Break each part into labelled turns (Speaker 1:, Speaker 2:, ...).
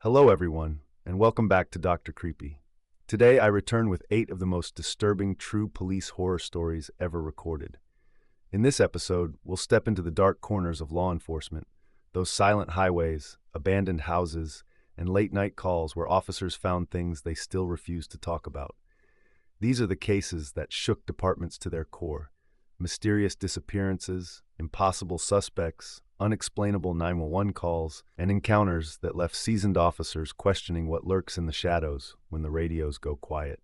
Speaker 1: Hello, everyone, and welcome back to Dr. Creepy. Today, I return with 8 of the most disturbing true police horror stories ever recorded. In this episode, we'll step into the dark corners of law enforcement, those silent highways, abandoned houses, and late-night calls where officers found things they still refuse to talk about. These are the cases that shook departments to their core. Mysterious disappearances, impossible suspects, unexplainable 911 calls, and encounters that left seasoned officers questioning what lurks in the shadows when the radios go quiet.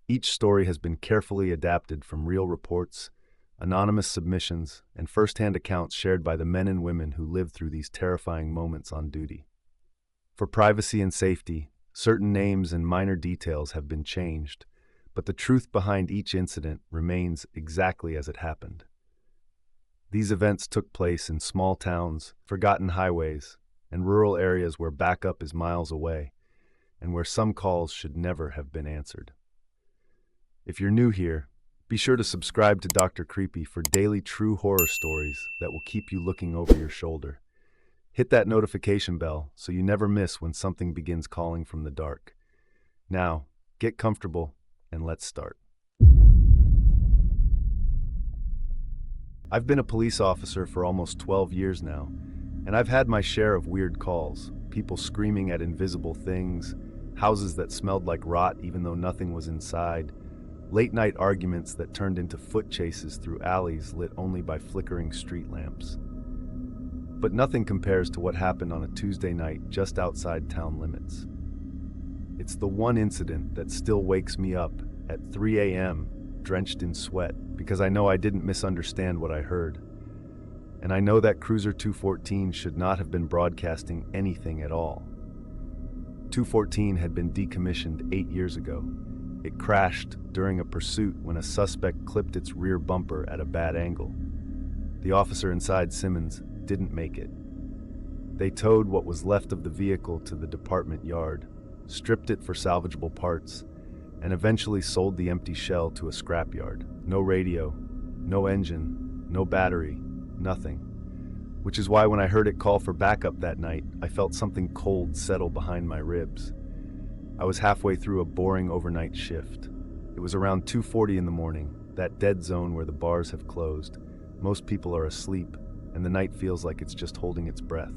Speaker 1: Each story has been carefully adapted from real reports, anonymous submissions, and first-hand accounts shared by the men and women who lived through these terrifying moments on duty. For privacy and safety, certain names and minor details have been changed, but the truth behind each incident remains exactly as it happened. These events took place in small towns, forgotten highways, and rural areas where backup is miles away, and where some calls should never have been answered. If you're new here, be sure to subscribe to Dr. Creepy for daily true horror stories that will keep you looking over your shoulder. Hit that notification bell so you never miss when something begins calling from the dark. Now, get comfortable and let's start. I've been a police officer for almost 12 years now, and I've had my share of weird calls, people screaming at invisible things, houses that smelled like rot even though nothing was inside, late-night arguments that turned into foot chases through alleys lit only by flickering street lamps. But nothing compares to what happened on a Tuesday night just outside town limits. It's the one incident that still wakes me up at 3 a.m., drenched in sweat, because I know I didn't misunderstand what I heard. And I know that Cruiser 214 should not have been broadcasting anything at all. 214 had been decommissioned 8 years ago. It crashed during a pursuit when a suspect clipped its rear bumper at a bad angle. The officer inside Simmons didn't make it. They towed what was left of the vehicle to the department yard, stripped it for salvageable parts, and eventually sold the empty shell to a scrapyard. No radio, no engine, no battery, nothing. Which is why when I heard it call for backup that night, I felt something cold settle behind my ribs. I was halfway through a boring overnight shift. It was around 2:40 in the morning, that dead zone where the bars have closed. Most people are asleep, and the night feels like it's just holding its breath.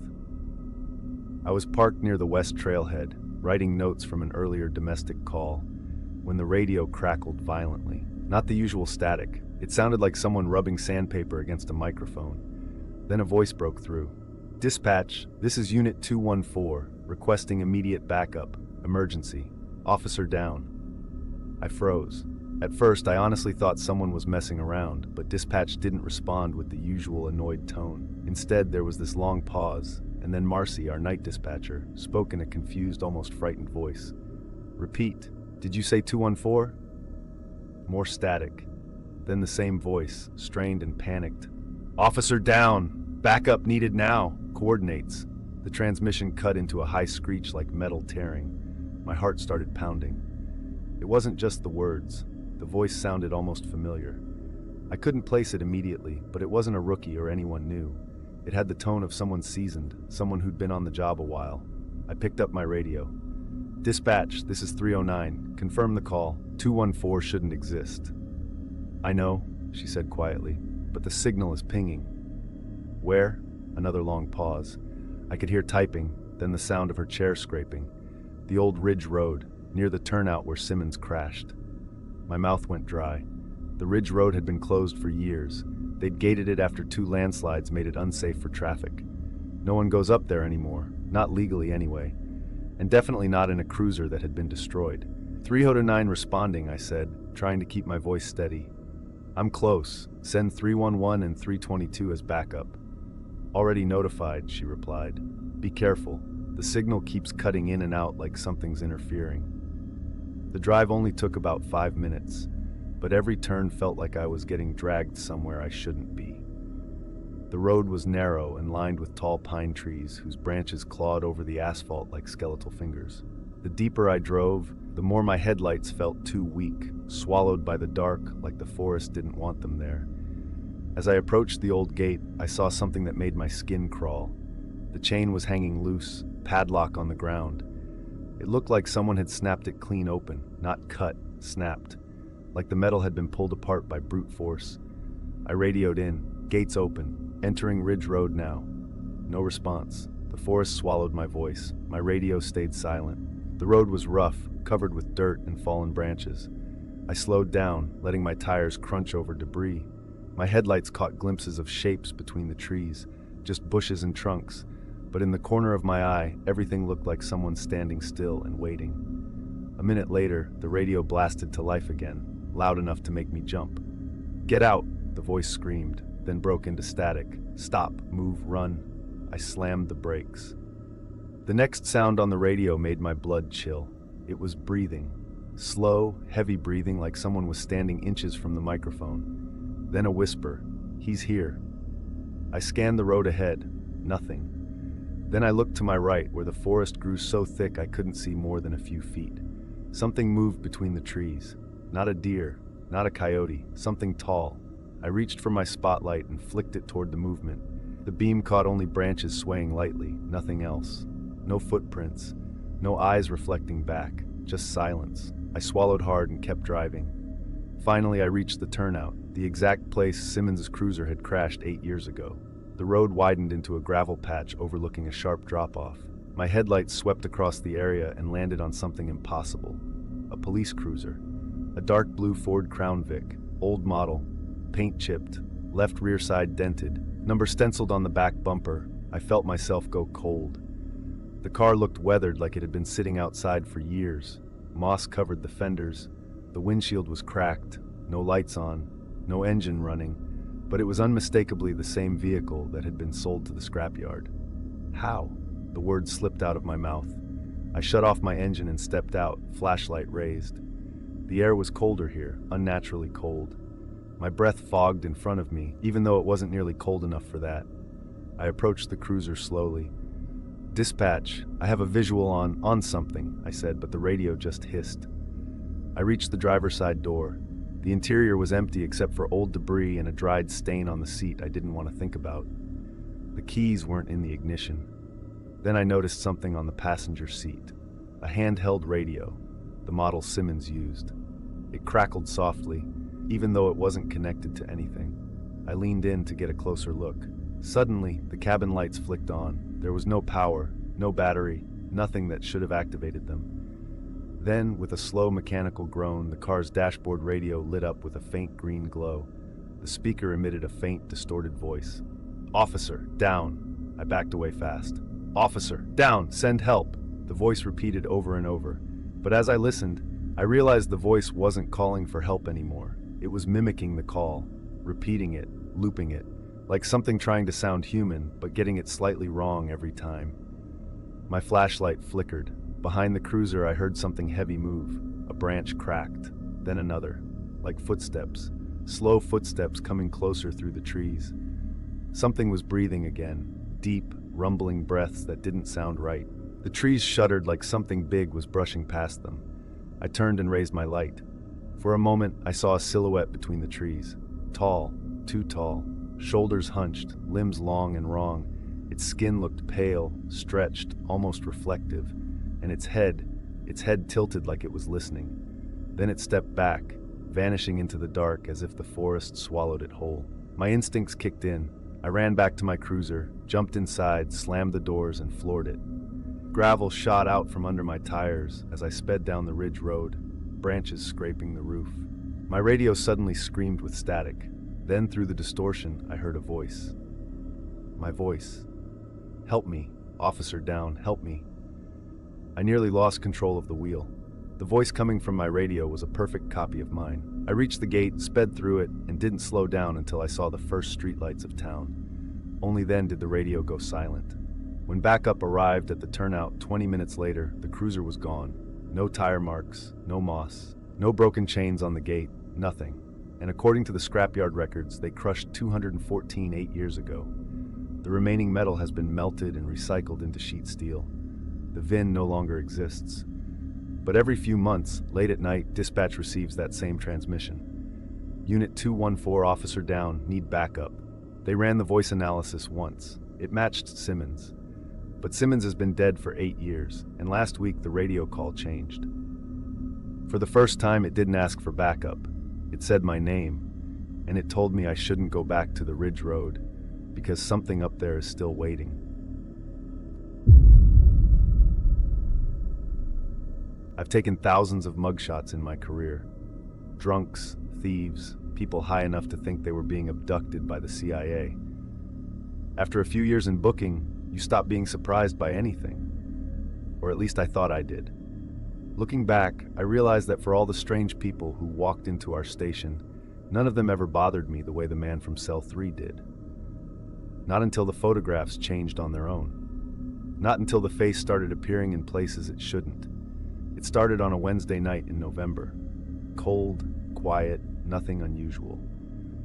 Speaker 1: I was parked near the West Trailhead, writing notes from an earlier domestic call, when the radio crackled violently. Not the usual static. It sounded like someone rubbing sandpaper against a microphone. Then a voice broke through. "Dispatch, this is Unit 214, requesting immediate backup. Emergency. Officer down." I froze. At first, I honestly thought someone was messing around, but dispatch didn't respond with the usual annoyed tone. Instead, there was this long pause, and then Marcy, our night dispatcher, spoke in a confused, almost frightened voice. "Repeat. Did you say 214? More static. Then the same voice, strained and panicked. "Officer down! Backup needed now! Coordinates." The transmission cut into a high screech like metal tearing. My heart started pounding. It wasn't just the words. The voice sounded almost familiar. I couldn't place it immediately, but it wasn't a rookie or anyone new. It had the tone of someone seasoned, someone who'd been on the job a while. I picked up my radio. "Dispatch, this is 309. Confirm the call. 214 shouldn't exist." "I know," she said quietly, "but the signal is pinging." "Where?" Another long pause. I could hear typing, then the sound of her chair scraping. The old Ridge Road, near the turnout where Simmons crashed. My mouth went dry. The Ridge Road had been closed for years. They'd gated it after 2 landslides made it unsafe for traffic. No one goes up there anymore, not legally anyway. And definitely not in a cruiser that had been destroyed. 309 responding, I said, trying to keep my voice steady. "I'm close. Send 311 and 322 as backup." "Already notified," she replied. "Be careful. The signal keeps cutting in and out like something's interfering." The drive only took about 5 minutes, but every turn felt like I was getting dragged somewhere I shouldn't be. The road was narrow and lined with tall pine trees whose branches clawed over the asphalt like skeletal fingers. The deeper I drove, the more my headlights felt too weak, swallowed by the dark like the forest didn't want them there. As I approached the old gate, I saw something that made my skin crawl. The chain was hanging loose, padlock on the ground. It looked like someone had snapped it clean open, not cut, snapped, like the metal had been pulled apart by brute force. I radioed in, gates open, entering Ridge Road now. No response. The forest swallowed my voice. My radio stayed silent. The road was rough, covered with dirt and fallen branches. I slowed down, letting my tires crunch over debris. My headlights caught glimpses of shapes between the trees, just bushes and trunks. But in the corner of my eye, everything looked like someone standing still and waiting. A minute later, the radio blasted to life again, loud enough to make me jump. "Get out!" the voice screamed, then broke into static. "Stop, move, run." I slammed the brakes. The next sound on the radio made my blood chill. It was breathing. Slow, heavy breathing like someone was standing inches from the microphone. Then a whisper, "He's here." I scanned the road ahead. Nothing. Then I looked to my right, where the forest grew so thick I couldn't see more than a few feet. Something moved between the trees. Not a deer, not a coyote, something tall. I reached for my spotlight and flicked it toward the movement. The beam caught only branches swaying lightly, nothing else. No footprints, no eyes reflecting back, just silence. I swallowed hard and kept driving. Finally, I reached the turnout, the exact place Simmons's cruiser had crashed 8 years ago. The road widened into a gravel patch overlooking a sharp drop-off. My headlights swept across the area and landed on something impossible. A police cruiser. A dark blue Ford Crown Vic, old model, paint chipped, left rear side dented, number stenciled on the back bumper. I felt myself go cold. The car looked weathered, like it had been sitting outside for years. Moss covered the fenders. The windshield was cracked, no lights on, no engine running, but it was unmistakably the same vehicle that had been sold to the scrapyard. How? The words slipped out of my mouth. I shut off my engine and stepped out, flashlight raised. The air was colder here, unnaturally cold. My breath fogged in front of me, even though it wasn't nearly cold enough for that. I approached the cruiser slowly. "Dispatch, I have a visual on something," I said, but the radio just hissed. I reached the driver's side door. The interior was empty except for old debris and a dried stain on the seat I didn't want to think about. The keys weren't in the ignition. Then I noticed something on the passenger seat. A handheld radio, the model Simmons used. It crackled softly, even though it wasn't connected to anything. I leaned in to get a closer look. Suddenly, the cabin lights flicked on. There was no power, no battery, nothing that should have activated them. Then, with a slow mechanical groan, the car's dashboard radio lit up with a faint green glow. The speaker emitted a faint, distorted voice. "Officer, down." I backed away fast. "Officer, down, send help." The voice repeated over and over. But as I listened, I realized the voice wasn't calling for help anymore. It was mimicking the call, repeating it, looping it, like something trying to sound human, but getting it slightly wrong every time. My flashlight flickered. Behind the cruiser, I heard something heavy move. A branch cracked, then another, like footsteps, slow footsteps coming closer through the trees. Something was breathing again, deep, rumbling breaths that didn't sound right. The trees shuddered like something big was brushing past them. I turned and raised my light. For a moment, I saw a silhouette between the trees. Tall, too tall, shoulders hunched, limbs long and wrong. Its skin looked pale, stretched, almost reflective, and its head tilted like it was listening. Then it stepped back, vanishing into the dark as if the forest swallowed it whole. My instincts kicked in. I ran back to my cruiser, jumped inside, slammed the doors, and floored it. Gravel shot out from under my tires as I sped down the ridge road, branches scraping the roof. My radio suddenly screamed with static. Then through the distortion, I heard a voice. My voice. "Help me. Officer down, help me." I nearly lost control of the wheel. The voice coming from my radio was a perfect copy of mine. I reached the gate, sped through it, and didn't slow down until I saw the first streetlights of town. Only then did the radio go silent. When backup arrived at the turnout 20 minutes later, the cruiser was gone. No tire marks, no moss, no broken chains on the gate, nothing. And according to the scrapyard records, they crushed 214 8 years ago. The remaining metal has been melted and recycled into sheet steel. The VIN no longer exists. But every few months, late at night, dispatch receives that same transmission. Unit 214, officer down, need backup. They ran the voice analysis once. It matched Simmons. But Simmons has been dead for 8 years, and last week the radio call changed. For the first time, it didn't ask for backup. It said my name, and it told me I shouldn't go back to the Ridge Road because something up there is still waiting. I've taken thousands of mugshots in my career. Drunks, thieves, people high enough to think they were being abducted by the CIA. After a few years in booking, you stop being surprised by anything. Or at least I thought I did. Looking back, I realized that for all the strange people who walked into our station, none of them ever bothered me the way the man from Cell 3 did. Not until the photographs changed on their own. Not until the face started appearing in places it shouldn't. It started on a Wednesday night in November. Cold, quiet, nothing unusual.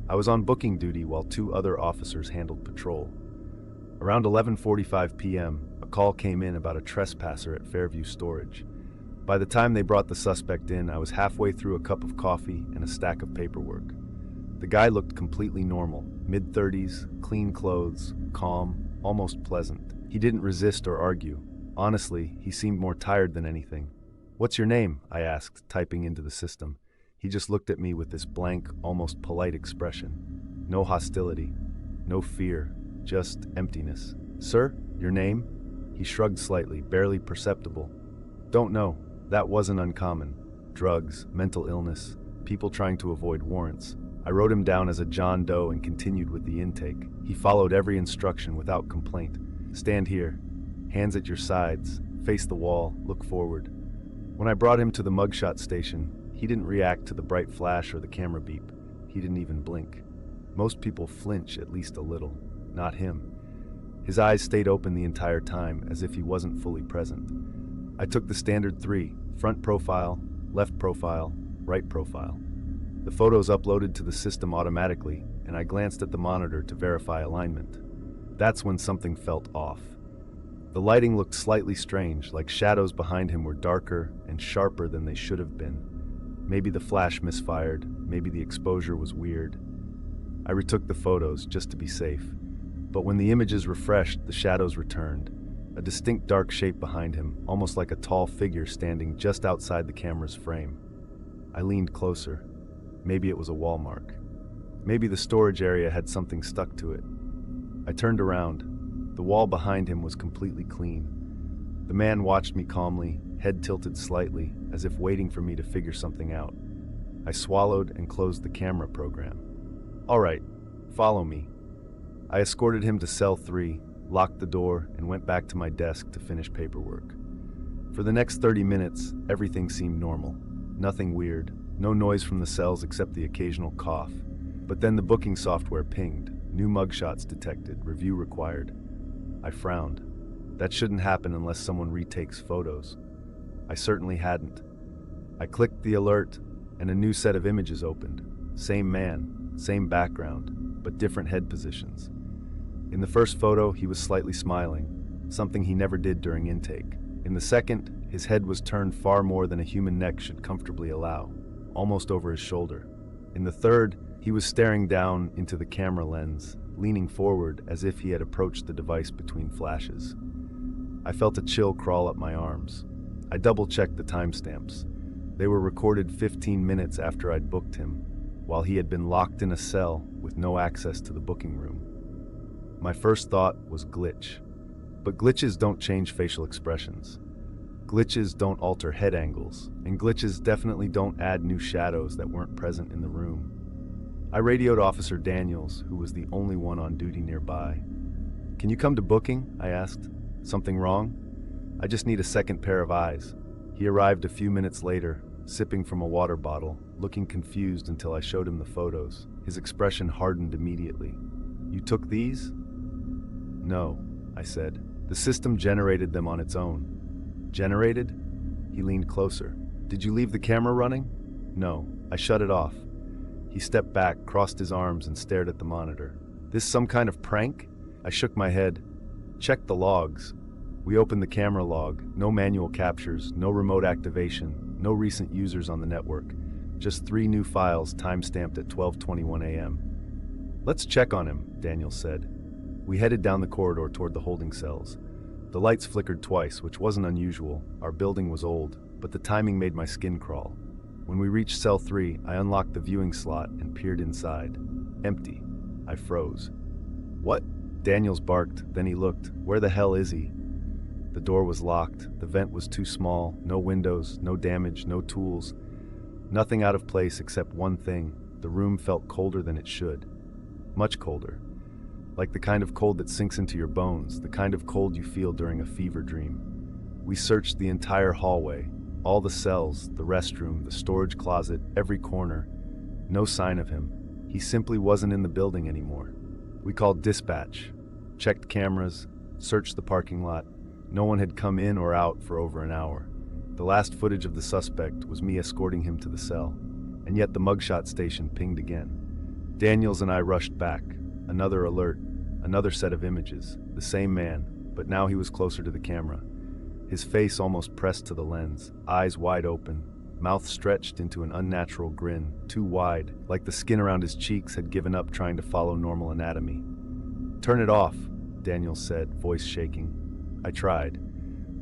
Speaker 1: I was on booking duty while 2 other officers handled patrol. Around 11:45 p.m., a call came in about a trespasser at Fairview Storage. By the time they brought the suspect in, I was halfway through a cup of coffee and a stack of paperwork. The guy looked completely normal, mid-30s, clean clothes, calm, almost pleasant. He didn't resist or argue. Honestly, he seemed more tired than anything. "What's your name?" I asked, typing into the system. He just looked at me with this blank, almost polite expression. No hostility, no fear, just emptiness. "Sir, your name?" He shrugged slightly, barely perceptible. "Don't know. That wasn't uncommon. Drugs, mental illness, people trying to avoid warrants." I wrote him down as a John Doe and continued with the intake. He followed every instruction without complaint. "Stand here. Hands at your sides. Face the wall. Look forward." When I brought him to the mugshot station, he didn't react to the bright flash or the camera beep. He didn't even blink. Most people flinch at least a little. Not him. His eyes stayed open the entire time, as if he wasn't fully present. I took the standard 3, front profile, left profile, right profile. The photos uploaded to the system automatically, and I glanced at the monitor to verify alignment. That's when something felt off. The lighting looked slightly strange, like shadows behind him were darker and sharper than they should have been. Maybe the flash misfired, maybe the exposure was weird. I retook the photos just to be safe. But when the images refreshed, the shadows returned. A distinct dark shape behind him, almost like a tall figure standing just outside the camera's frame. I leaned closer. Maybe it was a wall mark. Maybe the storage area had something stuck to it. I turned around. The wall behind him was completely clean. The man watched me calmly, head tilted slightly, as if waiting for me to figure something out. I swallowed and closed the camera program. "All right, follow me." I escorted him to cell 3, locked the door, and went back to my desk to finish paperwork. For the next 30 minutes, everything seemed normal. Nothing weird, no noise from the cells except the occasional cough. But then the booking software pinged. New mugshots detected, review required. I frowned. That shouldn't happen unless someone retakes photos. I certainly hadn't. I clicked the alert, and a new set of images opened. Same man, same background, but different head positions. In the first photo, he was slightly smiling, something he never did during intake. In the second, his head was turned far more than a human neck should comfortably allow, almost over his shoulder. In the third, he was staring down into the camera lens, leaning forward as if he had approached the device between flashes. I felt a chill crawl up my arms. I double-checked the timestamps. They were recorded 15 minutes after I'd booked him, while he had been locked in a cell with no access to the booking room. My first thought was glitch. But glitches don't change facial expressions. Glitches don't alter head angles, and glitches definitely don't add new shadows that weren't present in the room. I radioed Officer Daniels, who was the only one on duty nearby. "Can you come to booking?" I asked. "Something wrong?" "I just need a second pair of eyes." He arrived a few minutes later, sipping from a water bottle, looking confused until I showed him the photos. His expression hardened immediately. "You took these?" "No," I said. "The system generated them on its own." "Generated?" He leaned closer. "Did you leave the camera running?" "No, I shut it off." He stepped back, crossed his arms, and stared at the monitor. "This some kind of prank?" I shook my head. "Check the logs." We opened the camera log. No manual captures, no remote activation, no recent users on the network. Just 3 new files time-stamped at 12:21 a.m. "Let's check on him," Daniel said. We headed down the corridor toward the holding cells. The lights flickered twice, which wasn't unusual. Our building was old, but the timing made my skin crawl. When we reached cell 3, I unlocked the viewing slot and peered inside. Empty. I froze. "What?" Daniels barked, then he looked. "Where the hell is he?" The door was locked. The vent was too small. No windows, no damage, no tools. Nothing out of place except one thing. The room felt colder than it should. Much colder. Like the kind of cold that sinks into your bones, the kind of cold you feel during a fever dream. We searched the entire hallway, all the cells, the restroom, the storage closet, every corner. No sign of him. He simply wasn't in the building anymore. We called dispatch, checked cameras, searched the parking lot. No one had come in or out for over an hour. The last footage of the suspect was me escorting him to the cell. And yet the mugshot station pinged again. Daniels and I rushed back. Another alert, another set of images. The same man, but now he was closer to the camera. His face almost pressed to the lens, eyes wide open, mouth stretched into an unnatural grin, too wide, like the skin around his cheeks had given up trying to follow normal anatomy. "Turn it off," Daniels said, voice shaking. I tried.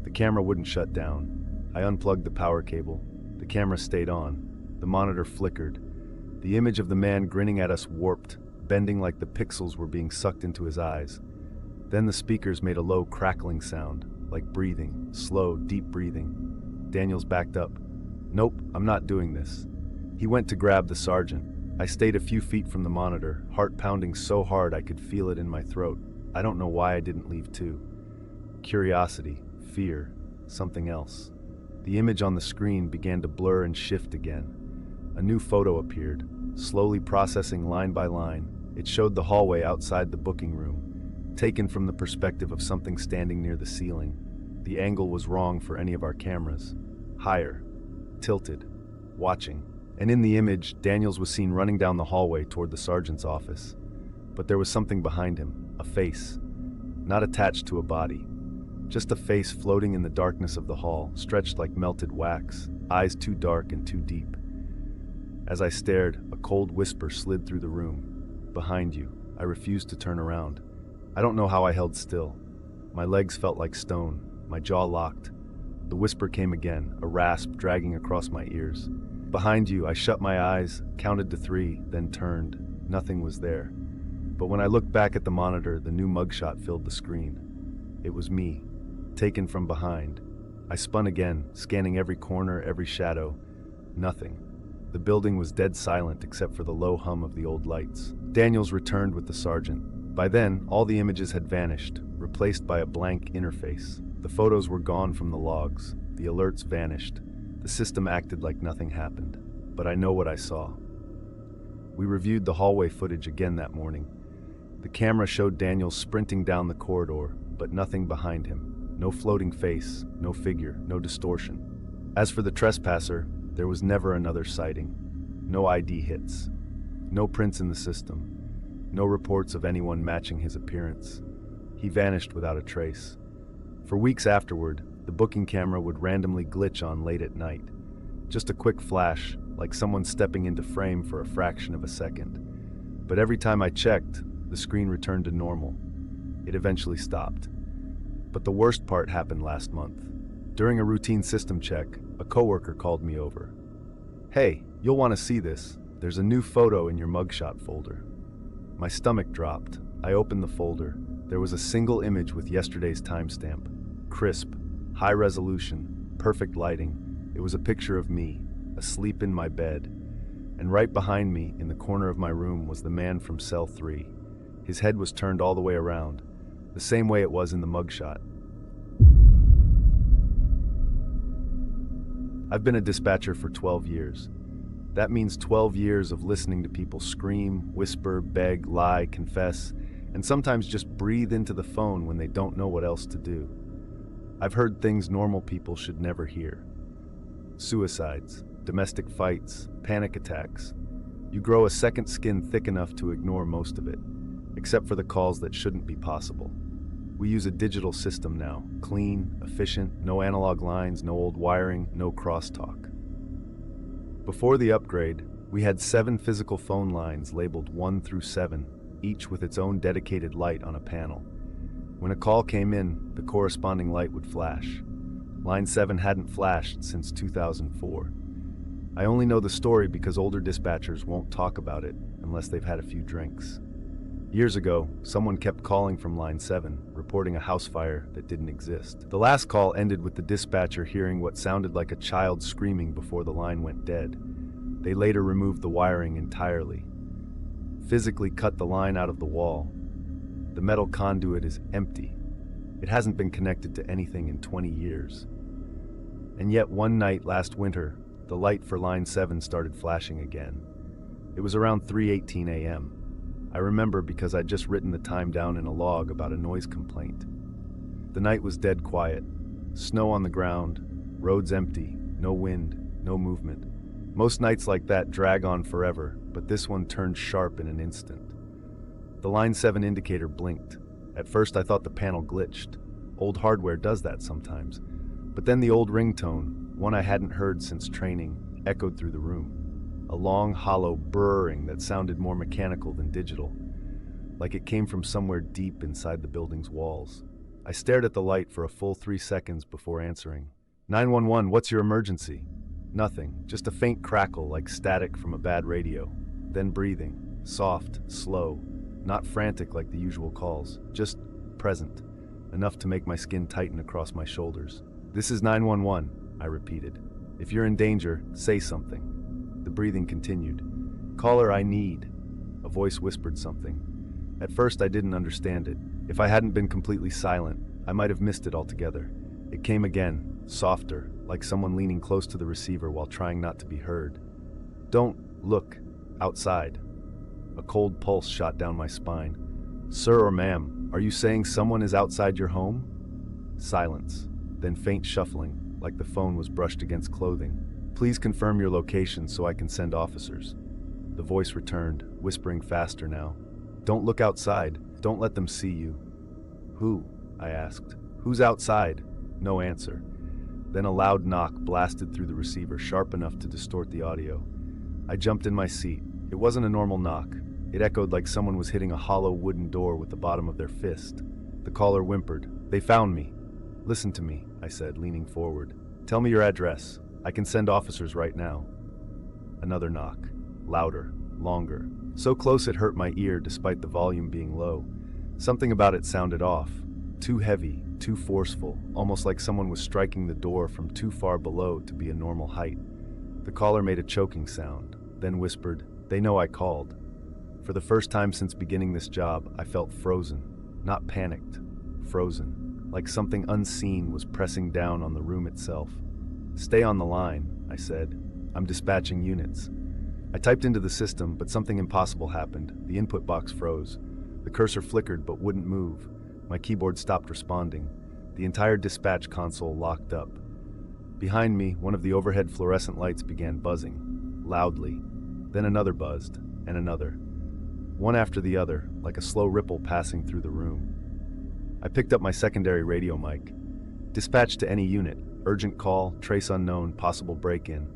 Speaker 1: The camera wouldn't shut down. I unplugged the power cable. The camera stayed on. The monitor flickered. The image of the man grinning at us warped, bending like the pixels were being sucked into his eyes. Then the speakers made a low crackling sound, like breathing, slow, deep breathing. Daniels backed up. "Nope, I'm not doing this." He went to grab the sergeant. I stayed a few feet from the monitor, heart pounding so hard I could feel it in my throat. I don't know why I didn't leave too. Curiosity, fear, something else. The image on the screen began to blur and shift again. A new photo appeared, slowly processing line by line. It showed the hallway outside the booking room, taken from the perspective of something standing near the ceiling. The angle was wrong for any of our cameras. Higher, tilted, watching. And in the image, Daniels was seen running down the hallway toward the sergeant's office. But there was something behind him, a face, not attached to a body. Just a face floating in the darkness of the hall, stretched like melted wax, eyes too dark and too deep. As I stared, a cold whisper slid through the room. "Behind you." I refused to turn around. I don't know how I held still. My legs felt like stone, my jaw locked. The whisper came again, a rasp dragging across my ears. "Behind you." I shut my eyes, counted to 3, then turned. Nothing was there. But when I looked back at the monitor, the new mugshot filled the screen. It was me, taken from behind. I spun again, scanning every corner, every shadow. Nothing. The building was dead silent except for the low hum of the old lights. Daniels returned with the sergeant. By then, all the images had vanished, replaced by a blank interface. The photos were gone from the logs. The alerts vanished. The system acted like nothing happened. But I know what I saw. We reviewed the hallway footage again that morning. The camera showed Daniels sprinting down the corridor, but nothing behind him. No floating face, no figure, no distortion. As for the trespasser, there was never another sighting. No ID hits. No prints in the system. No reports of anyone matching his appearance. He vanished without a trace. For weeks afterward, the booking camera would randomly glitch on late at night. Just a quick flash, like someone stepping into frame for a fraction of a second. But every time I checked, the screen returned to normal. It eventually stopped. But the worst part happened last month. During a routine system check, a coworker called me over. "Hey, you'll want to see this. There's a new photo in your mugshot folder." My stomach dropped. I opened the folder. There was a single image with yesterday's timestamp. Crisp, high resolution, perfect lighting. It was a picture of me, asleep in my bed. And right behind me, in the corner of my room, was the man from cell 3. His head was turned all the way around, the same way it was in the mugshot. I've been a dispatcher for 12 years. That means 12 years of listening to people scream, whisper, beg, lie, confess, and sometimes just breathe into the phone when they don't know what else to do. I've heard things normal people should never hear. Suicides, domestic fights, panic attacks. You grow a second skin thick enough to ignore most of it, except for the calls that shouldn't be possible. We use a digital system now, clean, efficient, no analog lines, no old wiring, no crosstalk. Before the upgrade, we had 7 physical phone lines labeled 1 through 7, each with its own dedicated light on a panel. When a call came in, the corresponding light would flash. Line 7 hadn't flashed since 2004. I only know the story because older dispatchers won't talk about it unless they've had a few drinks. Years ago, someone kept calling from Line 7, reporting a house fire that didn't exist. The last call ended with the dispatcher hearing what sounded like a child screaming before the line went dead. They later removed the wiring entirely, physically cut the line out of the wall. The metal conduit is empty. It hasn't been connected to anything in 20 years. And yet one night last winter, the light for Line 7 started flashing again. It was around 3:18 a.m. I remember because I'd just written the time down in a log about a noise complaint. The night was dead quiet. Snow on the ground, roads empty, no wind, no movement. Most nights like that drag on forever, but this one turned sharp in an instant. The Line 7 indicator blinked. At first I thought the panel glitched. Old hardware does that sometimes. But then the old ringtone, one I hadn't heard since training, echoed through the room. A long, hollow burring that sounded more mechanical than digital, like it came from somewhere deep inside the building's walls. I stared at the light for a full 3 seconds before answering. 911, what's your emergency? Nothing, just a faint crackle like static from a bad radio. Then breathing, soft, slow, not frantic like the usual calls, just present, enough to make my skin tighten across my shoulders. This is 911, I repeated. If you're in danger, say something. The breathing continued. Caller, I need. A voice whispered something. At first I didn't understand it. If I hadn't been completely silent, I might have missed it altogether. It came again, softer, like someone leaning close to the receiver while trying not to be heard. Don't look outside. A cold pulse shot down my spine. Sir or ma'am, are you saying someone is outside your home? Silence, then faint shuffling, like the phone was brushed against clothing. Please confirm your location so I can send officers. The voice returned, whispering faster now. Don't look outside. Don't let them see you. Who? I asked. Who's outside? No answer. Then a loud knock blasted through the receiver, sharp enough to distort the audio. I jumped in my seat. It wasn't a normal knock. It echoed like someone was hitting a hollow wooden door with the bottom of their fist. The caller whimpered. They found me. Listen to me, I said, leaning forward. Tell me your address. I can send officers right now. Another knock. Louder, longer. So close it hurt my ear despite the volume being low. Something about it sounded off. Too heavy, too forceful, almost like someone was striking the door from too far below to be a normal height. The caller made a choking sound, then whispered, They know I called. For the first time since beginning this job, I felt frozen. Not panicked. Frozen. Like something unseen was pressing down on the room itself. Stay on the line, I said. I'm dispatching units. I typed into the system, but something impossible happened. The input box froze. The cursor flickered but wouldn't move. My keyboard stopped responding. The entire dispatch console locked up. Behind me, one of the overhead fluorescent lights began buzzing, loudly. Then another buzzed, and another. One after the other, like a slow ripple passing through the room. I picked up my secondary radio mic. Dispatch to any unit. Urgent call, trace unknown, possible break-in.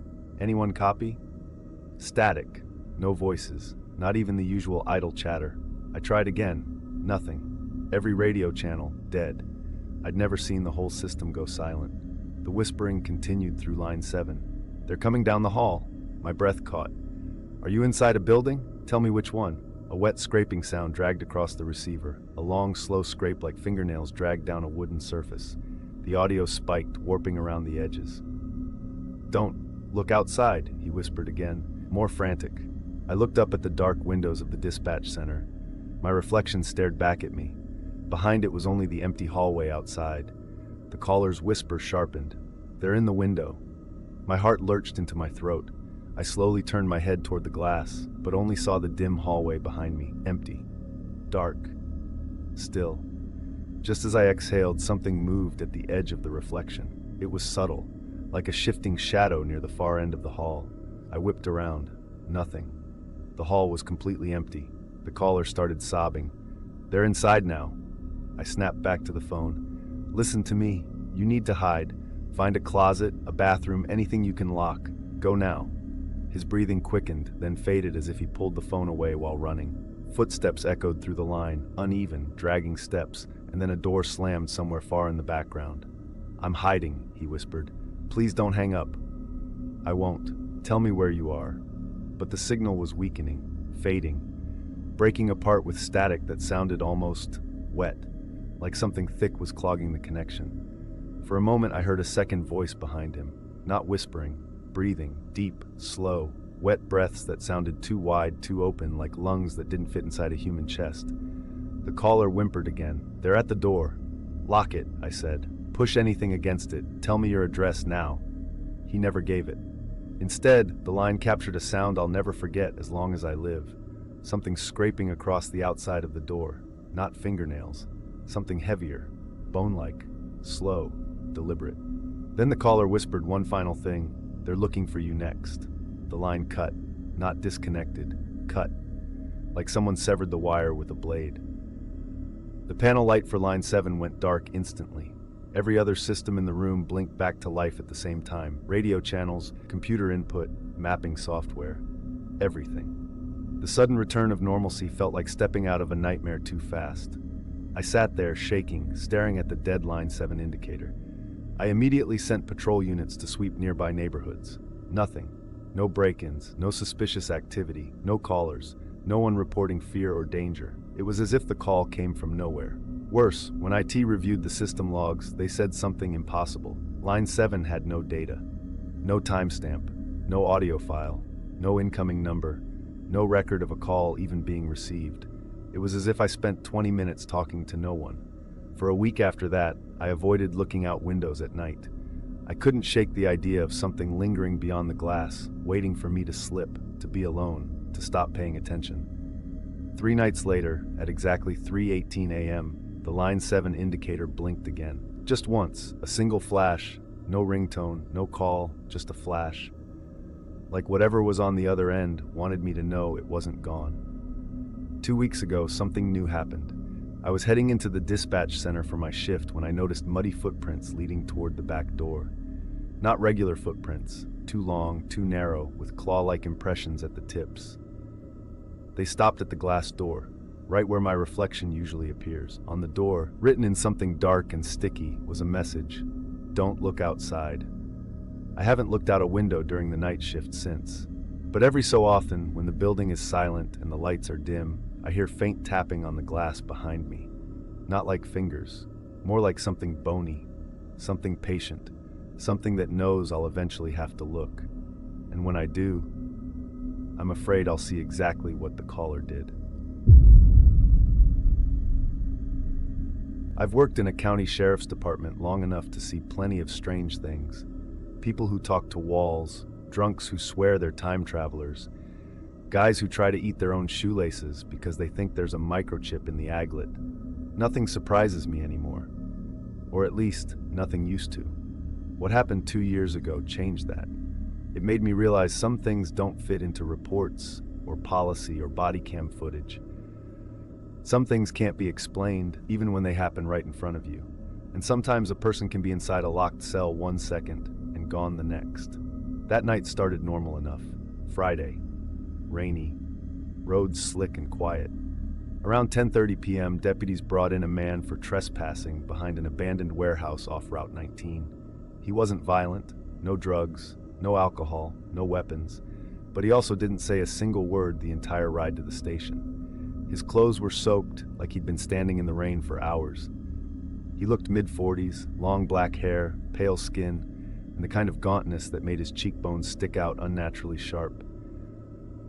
Speaker 1: Anyone copy? Static. No voices. Not even the usual idle chatter. I tried again. Nothing. Every radio channel, dead. I'd never seen the whole system go silent. The whispering continued through Line 7. They're coming down the hall. My breath caught. Are you inside a building? Tell me which one. A wet scraping sound dragged across the receiver. A long, slow scrape like fingernails dragged down a wooden surface. The audio spiked, warping around the edges. Don't look outside, he whispered again, more frantic. I looked up at the dark windows of the dispatch center. My reflection stared back at me. Behind it was only the empty hallway outside. The caller's whisper sharpened. They're in the window. My heart lurched into my throat. I slowly turned my head toward the glass, but only saw the dim hallway behind me, empty, dark, still. Just as I exhaled, something moved at the edge of the reflection. It was subtle, like a shifting shadow near the far end of the hall. I whipped around. Nothing. The hall was completely empty. The caller started sobbing. They're inside now. I snapped back to the phone. Listen to me. You need to hide. Find a closet, a bathroom, anything you can lock. Go now. His breathing quickened, then faded as if he pulled the phone away while running. Footsteps echoed through the line, uneven, dragging steps, and then a door slammed somewhere far in the background. "I'm hiding," he whispered. "Please don't hang up." "I won't. Tell me where you are." But the signal was weakening, fading, breaking apart with static that sounded almost wet, like something thick was clogging the connection. For a moment I heard a second voice behind him, not whispering, breathing, deep, slow, wet breaths that sounded too wide, too open, like lungs that didn't fit inside a human chest. The caller whimpered again. "They're at the door." "Lock it," I said. "Push anything against it. Tell me your address now." He never gave it. Instead, the line captured a sound I'll never forget as long as I live. Something scraping across the outside of the door. Not fingernails. Something heavier, bone-like, slow, deliberate. Then the caller whispered one final thing. "They're looking for you next." The line cut, not disconnected, cut, like someone severed the wire with a blade. The panel light for line 7 went dark instantly. Every other system in the room blinked back to life at the same time. Radio channels, computer input, mapping software. Everything. The sudden return of normalcy felt like stepping out of a nightmare too fast. I sat there, shaking, staring at the dead line 7 indicator. I immediately sent patrol units to sweep nearby neighborhoods. Nothing. No break-ins, no suspicious activity, no callers, no one reporting fear or danger. It was as if the call came from nowhere. Worse, when IT reviewed the system logs, they said something impossible. Line 7 had no data. No timestamp, no audio file, no incoming number, no record of a call even being received. It was as if I spent 20 minutes talking to no one. For a week after that, I avoided looking out windows at night. I couldn't shake the idea of something lingering beyond the glass, waiting for me to slip, to be alone, to stop paying attention. 3 nights later, at exactly 3:18 a.m., the line 7 indicator blinked again. Just once, a single flash, no ringtone, no call, just a flash. Like whatever was on the other end wanted me to know it wasn't gone. 2 weeks ago, something new happened. I was heading into the dispatch center for my shift when I noticed muddy footprints leading toward the back door. Not regular footprints, too long, too narrow, with claw-like impressions at the tips. They stopped at the glass door, right where my reflection usually appears. On the door, written in something dark and sticky, was a message: "Don't look outside." I haven't looked out a window during the night shift since. But every so often, when the building is silent and the lights are dim, I hear faint tapping on the glass behind me. Not like fingers, more like something bony, something patient, something that knows I'll eventually have to look. And when I do, I'm afraid I'll see exactly what the caller did. I've worked in a county sheriff's department long enough to see plenty of strange things. People who talk to walls, drunks who swear they're time travelers, guys who try to eat their own shoelaces because they think there's a microchip in the aglet. Nothing surprises me anymore. Or at least, nothing used to. What happened 2 years ago changed that. It made me realize some things don't fit into reports, or policy, or body cam footage. Some things can't be explained, even when they happen right in front of you. And sometimes a person can be inside a locked cell 1 second, and gone the next. That night started normal enough. Friday. Rainy. Roads slick and quiet. Around 10:30 p.m., deputies brought in a man for trespassing behind an abandoned warehouse off Route 19. He wasn't violent, no drugs, no alcohol, no weapons, but he also didn't say a single word the entire ride to the station. His clothes were soaked, like he'd been standing in the rain for hours. He looked mid-40s, long black hair, pale skin, and the kind of gauntness that made his cheekbones stick out unnaturally sharp.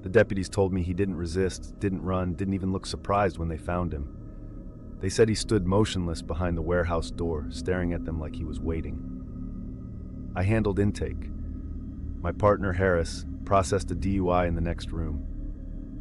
Speaker 1: The deputies told me he didn't resist, didn't run, didn't even look surprised when they found him. They said he stood motionless behind the warehouse door, staring at them like he was waiting. I handled intake. My partner, Harris, processed a DUI in the next room.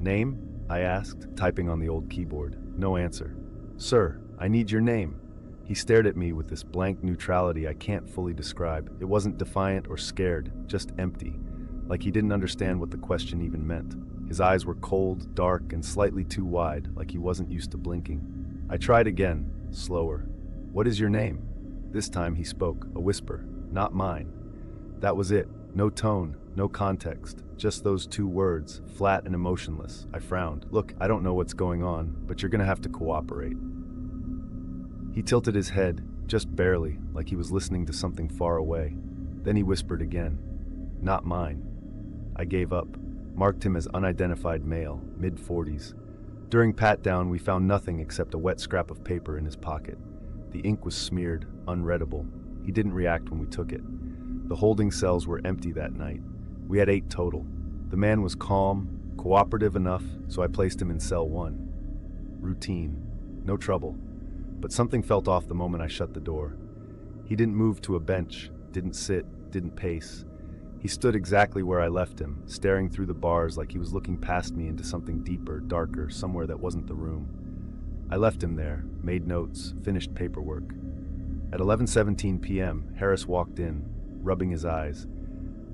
Speaker 1: "Name?" I asked, typing on the old keyboard. No answer. "Sir, I need your name." He stared at me with this blank neutrality I can't fully describe. It wasn't defiant or scared, just empty, like he didn't understand what the question even meant. His eyes were cold, dark, and slightly too wide, like he wasn't used to blinking. I tried again, slower. "What is your name?" This time he spoke, a whisper, not mine. That was it. No tone, no context, just those 2 words, flat and emotionless. I frowned. "Look, I don't know what's going on, but you're gonna have to cooperate." He tilted his head, just barely, like he was listening to something far away. Then he whispered again, "Not mine." I gave up, marked him as unidentified male, mid-40s. During pat-down, we found nothing except a wet scrap of paper in his pocket. The ink was smeared, unreadable. He didn't react when we took it. The holding cells were empty that night. We had 8 total. The man was calm, cooperative enough, so I placed him in cell 1. Routine. No trouble. But something felt off the moment I shut the door. He didn't move to a bench, didn't sit, didn't pace. He stood exactly where I left him, staring through the bars like he was looking past me into something deeper, darker, somewhere that wasn't the room. I left him there, made notes, finished paperwork. At 11:17 p.m., Harris walked in, rubbing his eyes.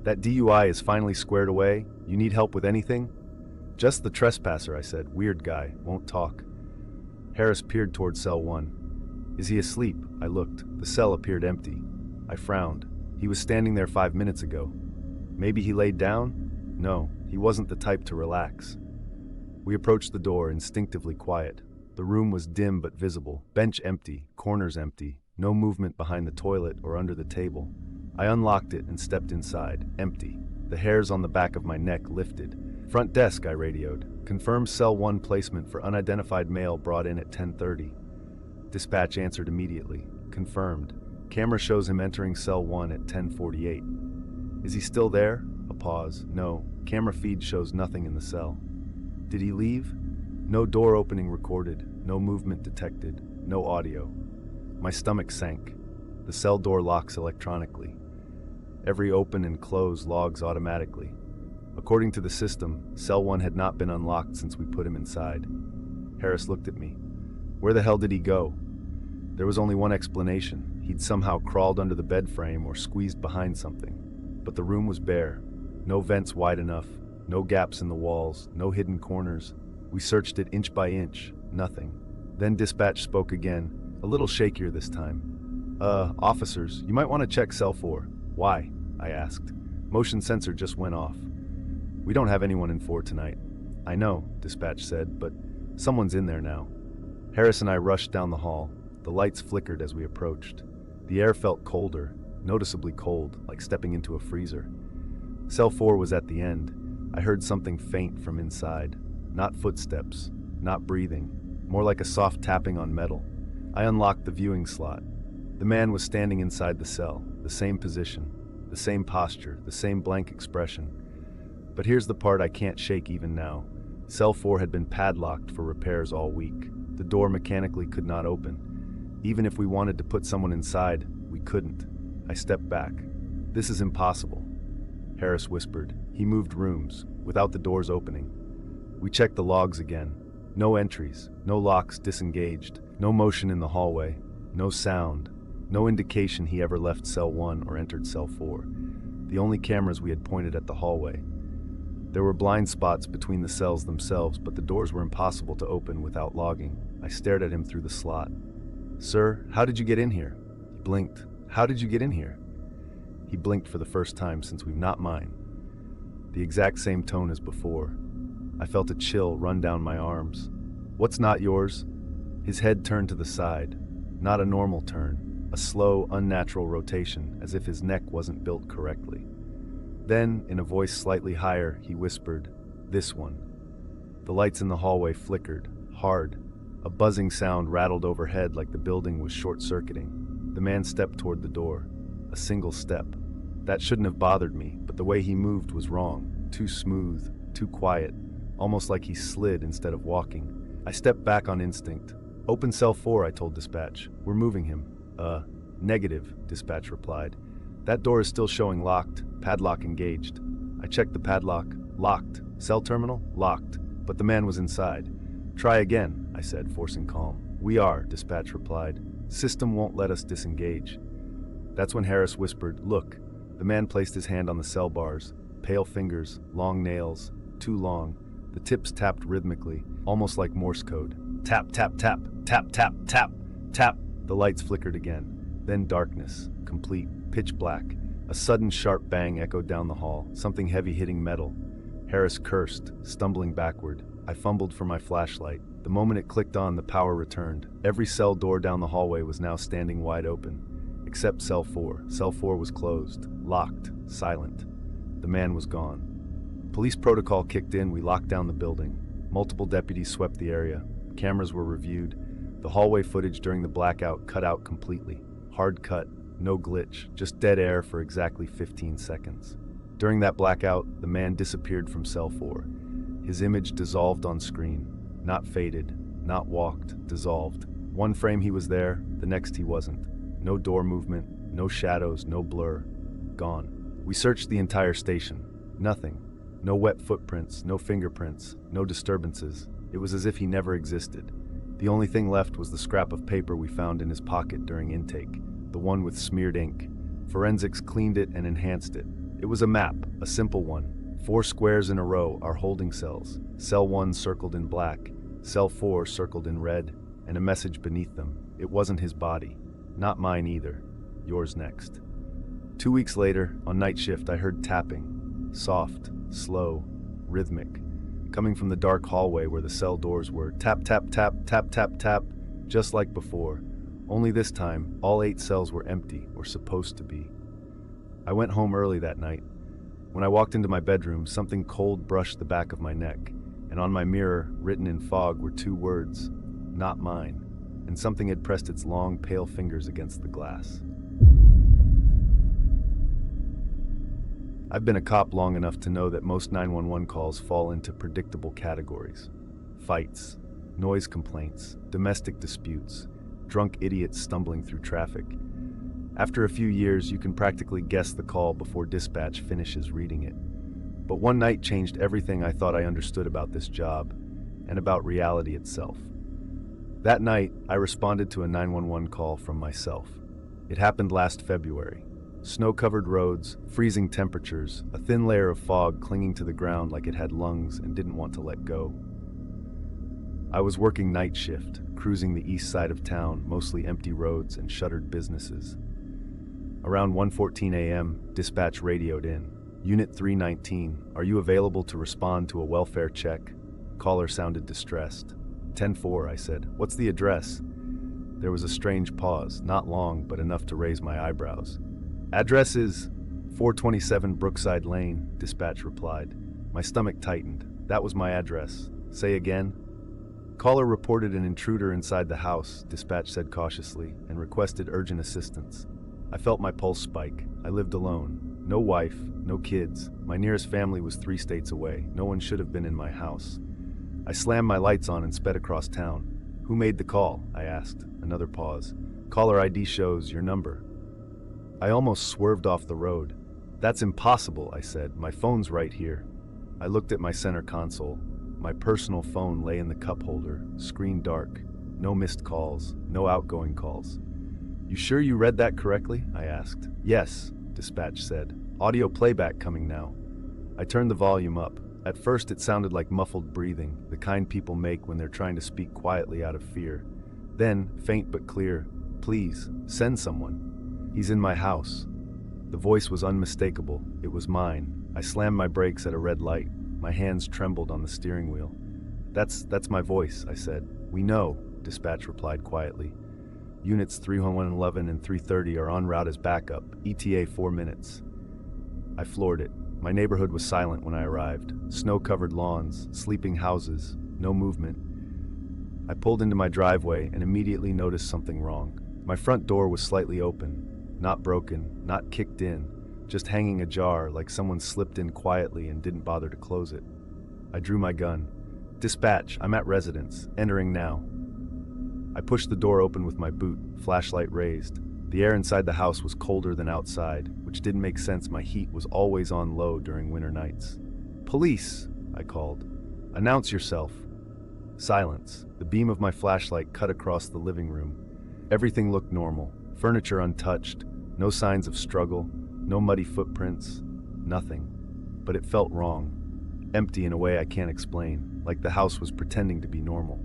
Speaker 1: "That DUI is finally squared away? You need help with anything?" "Just the trespasser," I said. "Weird guy, won't talk." Harris peered toward cell 1. "Is he asleep?" I looked. The cell appeared empty. I frowned. He was standing there 5 minutes ago. Maybe he laid down? No, he wasn't the type to relax. We approached the door, instinctively quiet. The room was dim but visible, bench empty, corners empty, no movement behind the toilet or under the table. I unlocked it and stepped inside, empty. The hairs on the back of my neck lifted. "Front desk," I radioed. "Confirm cell 1 placement for unidentified male brought in at 10:30. Dispatch answered immediately. "Confirmed. Camera shows him entering cell 1 at 10:48. "Is he still there?" A pause. "No. Camera feed shows nothing in the cell." "Did he leave?" "No door opening recorded, no movement detected, no audio." My stomach sank. The cell door locks electronically. Every open and close logs automatically. According to the system, cell 1 had not been unlocked since we put him inside. Harris looked at me. "Where the hell did he go?" There was only one explanation. He'd somehow crawled under the bed frame or squeezed behind something. But the room was bare. No vents wide enough, no gaps in the walls, no hidden corners. We searched it inch by inch, nothing. Then dispatch spoke again, a little shakier this time. Officers, you might want to check cell 4. "Why?" I asked. "Motion sensor just went off." "We don't have anyone in 4 tonight." "I know," dispatch said, "but someone's in there now." Harris and I rushed down the hall. The lights flickered as we approached. The air felt colder, noticeably cold, like stepping into a freezer. Cell 4 was at the end. I heard something faint from inside. Not footsteps, not breathing, more like a soft tapping on metal. I unlocked the viewing slot. The man was standing inside the cell, the same position, the same posture, the same blank expression. But here's the part I can't shake even now. Cell 4 had been padlocked for repairs all week. The door mechanically could not open. Even if we wanted to put someone inside, we couldn't. I stepped back. "This is impossible," Harris whispered. He moved rooms, without the doors opening. We checked the logs again. No entries, no locks disengaged, no motion in the hallway, no sound, no indication he ever left cell 1 or entered cell 4. The only cameras we had pointed at the hallway. There were blind spots between the cells themselves, but the doors were impossible to open without logging. I stared at him through the slot. "Sir, how did you get in here?" He blinked. "How did you get in here?" He blinked for the first time since we've "Not mine." The exact same tone as before. I felt a chill run down my arms. "What's not yours?" His head turned to the side. Not a normal turn. A slow, unnatural rotation, as if his neck wasn't built correctly. Then, in a voice slightly higher, he whispered, "This one." The lights in the hallway flickered, hard. A buzzing sound rattled overhead like the building was short-circuiting. The man stepped toward the door. A single step. That shouldn't have bothered me, but the way he moved was wrong. Too smooth, too quiet, almost like he slid instead of walking. I stepped back on instinct. "Open cell 4, I told dispatch. "We're moving him." Negative," dispatch replied. "That door is still showing locked, padlock engaged." I checked the padlock. Locked. Cell terminal? Locked. But the man was inside. "Try again," I said, forcing calm. "We are," dispatch replied. "System won't let us disengage." That's when Harris whispered, "Look." The man placed his hand on the cell bars. Pale fingers, long nails, too long. The tips tapped rhythmically, almost like Morse code. Tap, tap, tap, tap, tap, tap, tap. The lights flickered again. Then darkness, complete, pitch black. A sudden sharp bang echoed down the hall, something heavy hitting metal. Harris cursed, stumbling backward. I fumbled for my flashlight. The moment it clicked on, the power returned. Every cell door down the hallway was now standing wide open, except cell 4. Cell 4 was closed, locked, silent. The man was gone. Police protocol kicked in. We locked down the building. Multiple deputies swept the area. Cameras were reviewed. The hallway footage during the blackout cut out completely. Hard cut, no glitch, just dead air for exactly 15 seconds. During that blackout, the man disappeared from cell 4. His image dissolved on screen. Not faded, not walked, dissolved. One frame he was there, the next he wasn't. No door movement, no shadows, no blur. Gone. We searched the entire station. Nothing. No wet footprints, no fingerprints, no disturbances. It was as if he never existed. The only thing left was the scrap of paper we found in his pocket during intake, the one with smeared ink. Forensics cleaned it and enhanced it. It was a map, a simple one. 4 squares in a row are holding cells. Cell 1 circled in black, cell 4 circled in red, and a message beneath them. It wasn't his body. Not mine either. Yours next. 2 weeks later, on night shift, I heard tapping. Soft, slow, rhythmic, coming from the dark hallway where the cell doors were. Tap, tap, tap, tap, tap, tap, just like before. Only this time, all 8 cells were empty, or supposed to be. I went home early that night. When I walked into my bedroom, something cold brushed the back of my neck, and on my mirror, written in fog, were 2 words, "Not mine," and something had pressed its long, pale fingers against the glass. I've been a cop long enough to know that most 911 calls fall into predictable categories. Fights, noise complaints, domestic disputes, drunk idiots stumbling through traffic. After a few years, you can practically guess the call before dispatch finishes reading it. But one night changed everything I thought I understood about this job, and about reality itself. That night, I responded to a 911 call from myself. It happened last February. Snow-covered roads, freezing temperatures, a thin layer of fog clinging to the ground like it had lungs and didn't want to let go. I was working night shift, cruising the east side of town, mostly empty roads and shuttered businesses. Around 1:14 a.m., dispatch radioed in. Unit 319, are you available to respond to a welfare check? Caller sounded distressed. 10-4, I said. What's the address? There was a strange pause, not long, but enough to raise my eyebrows. Address is 427 Brookside Lane, dispatch replied. My stomach tightened. That was my address. Say again? Caller reported an intruder inside the house, dispatch said cautiously, and requested urgent assistance. I felt my pulse spike. I lived alone. No wife, no kids. My nearest family was 3 states away. No one should have been in my house. I slammed my lights on and sped across town. Who made the call? I asked. Another pause. Caller ID shows your number. I almost swerved off the road. That's impossible, I said. My phone's right here. I looked at my center console. My personal phone lay in the cup holder, screen dark. No missed calls, no outgoing calls. You sure you read that correctly? I asked. Yes, dispatch said. Audio playback coming now. I turned the volume up. At first it sounded like muffled breathing, the kind people make when they're trying to speak quietly out of fear. Then, faint but clear, please, send someone. He's in my house. The voice was unmistakable. It was mine. I slammed my brakes at a red light. My hands trembled on the steering wheel. That's my voice, I said. We know, dispatch replied quietly. Units 311 and 330 are en route as backup. ETA 4 minutes. I floored it. My neighborhood was silent when I arrived. Snow-covered lawns, sleeping houses, no movement. I pulled into my driveway and immediately noticed something wrong. My front door was slightly open. Not broken, not kicked in, just hanging ajar like someone slipped in quietly and didn't bother to close it. I drew my gun. Dispatch, I'm at residence, entering now. I pushed the door open with my boot, flashlight raised. The air inside the house was colder than outside, which didn't make sense. My heat was always on low during winter nights. Police, I called. Announce yourself. Silence. The beam of my flashlight cut across the living room. Everything looked normal. Furniture untouched. No signs of struggle. No muddy footprints. Nothing. But it felt wrong. Empty in a way I can't explain, like the house was pretending to be normal.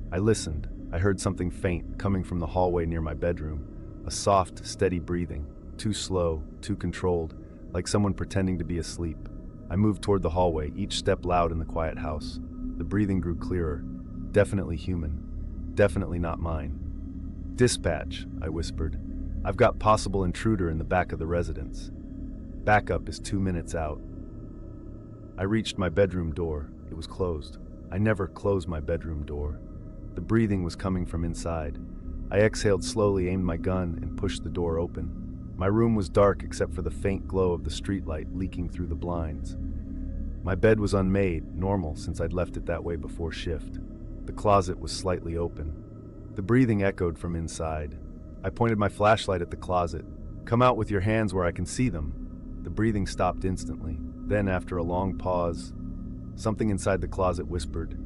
Speaker 1: I listened. I heard something faint coming from the hallway near my bedroom. A soft, steady breathing. Too slow, too controlled, like someone pretending to be asleep. I moved toward the hallway, each step loud in the quiet house. The breathing grew clearer. Definitely human. Definitely not mine. "Dispatch," I whispered. "I've got possible intruder in the back of the residence. Backup is 2 minutes out." I reached my bedroom door. It was closed. I never close my bedroom door. The breathing was coming from inside. I exhaled slowly, aimed my gun, and pushed the door open. My room was dark except for the faint glow of the streetlight leaking through the blinds. My bed was unmade, normal since I'd left it that way before shift. The closet was slightly open. The breathing echoed from inside. I pointed my flashlight at the closet. "Come out with your hands where I can see them." The breathing stopped instantly. Then, after a long pause, something inside the closet whispered,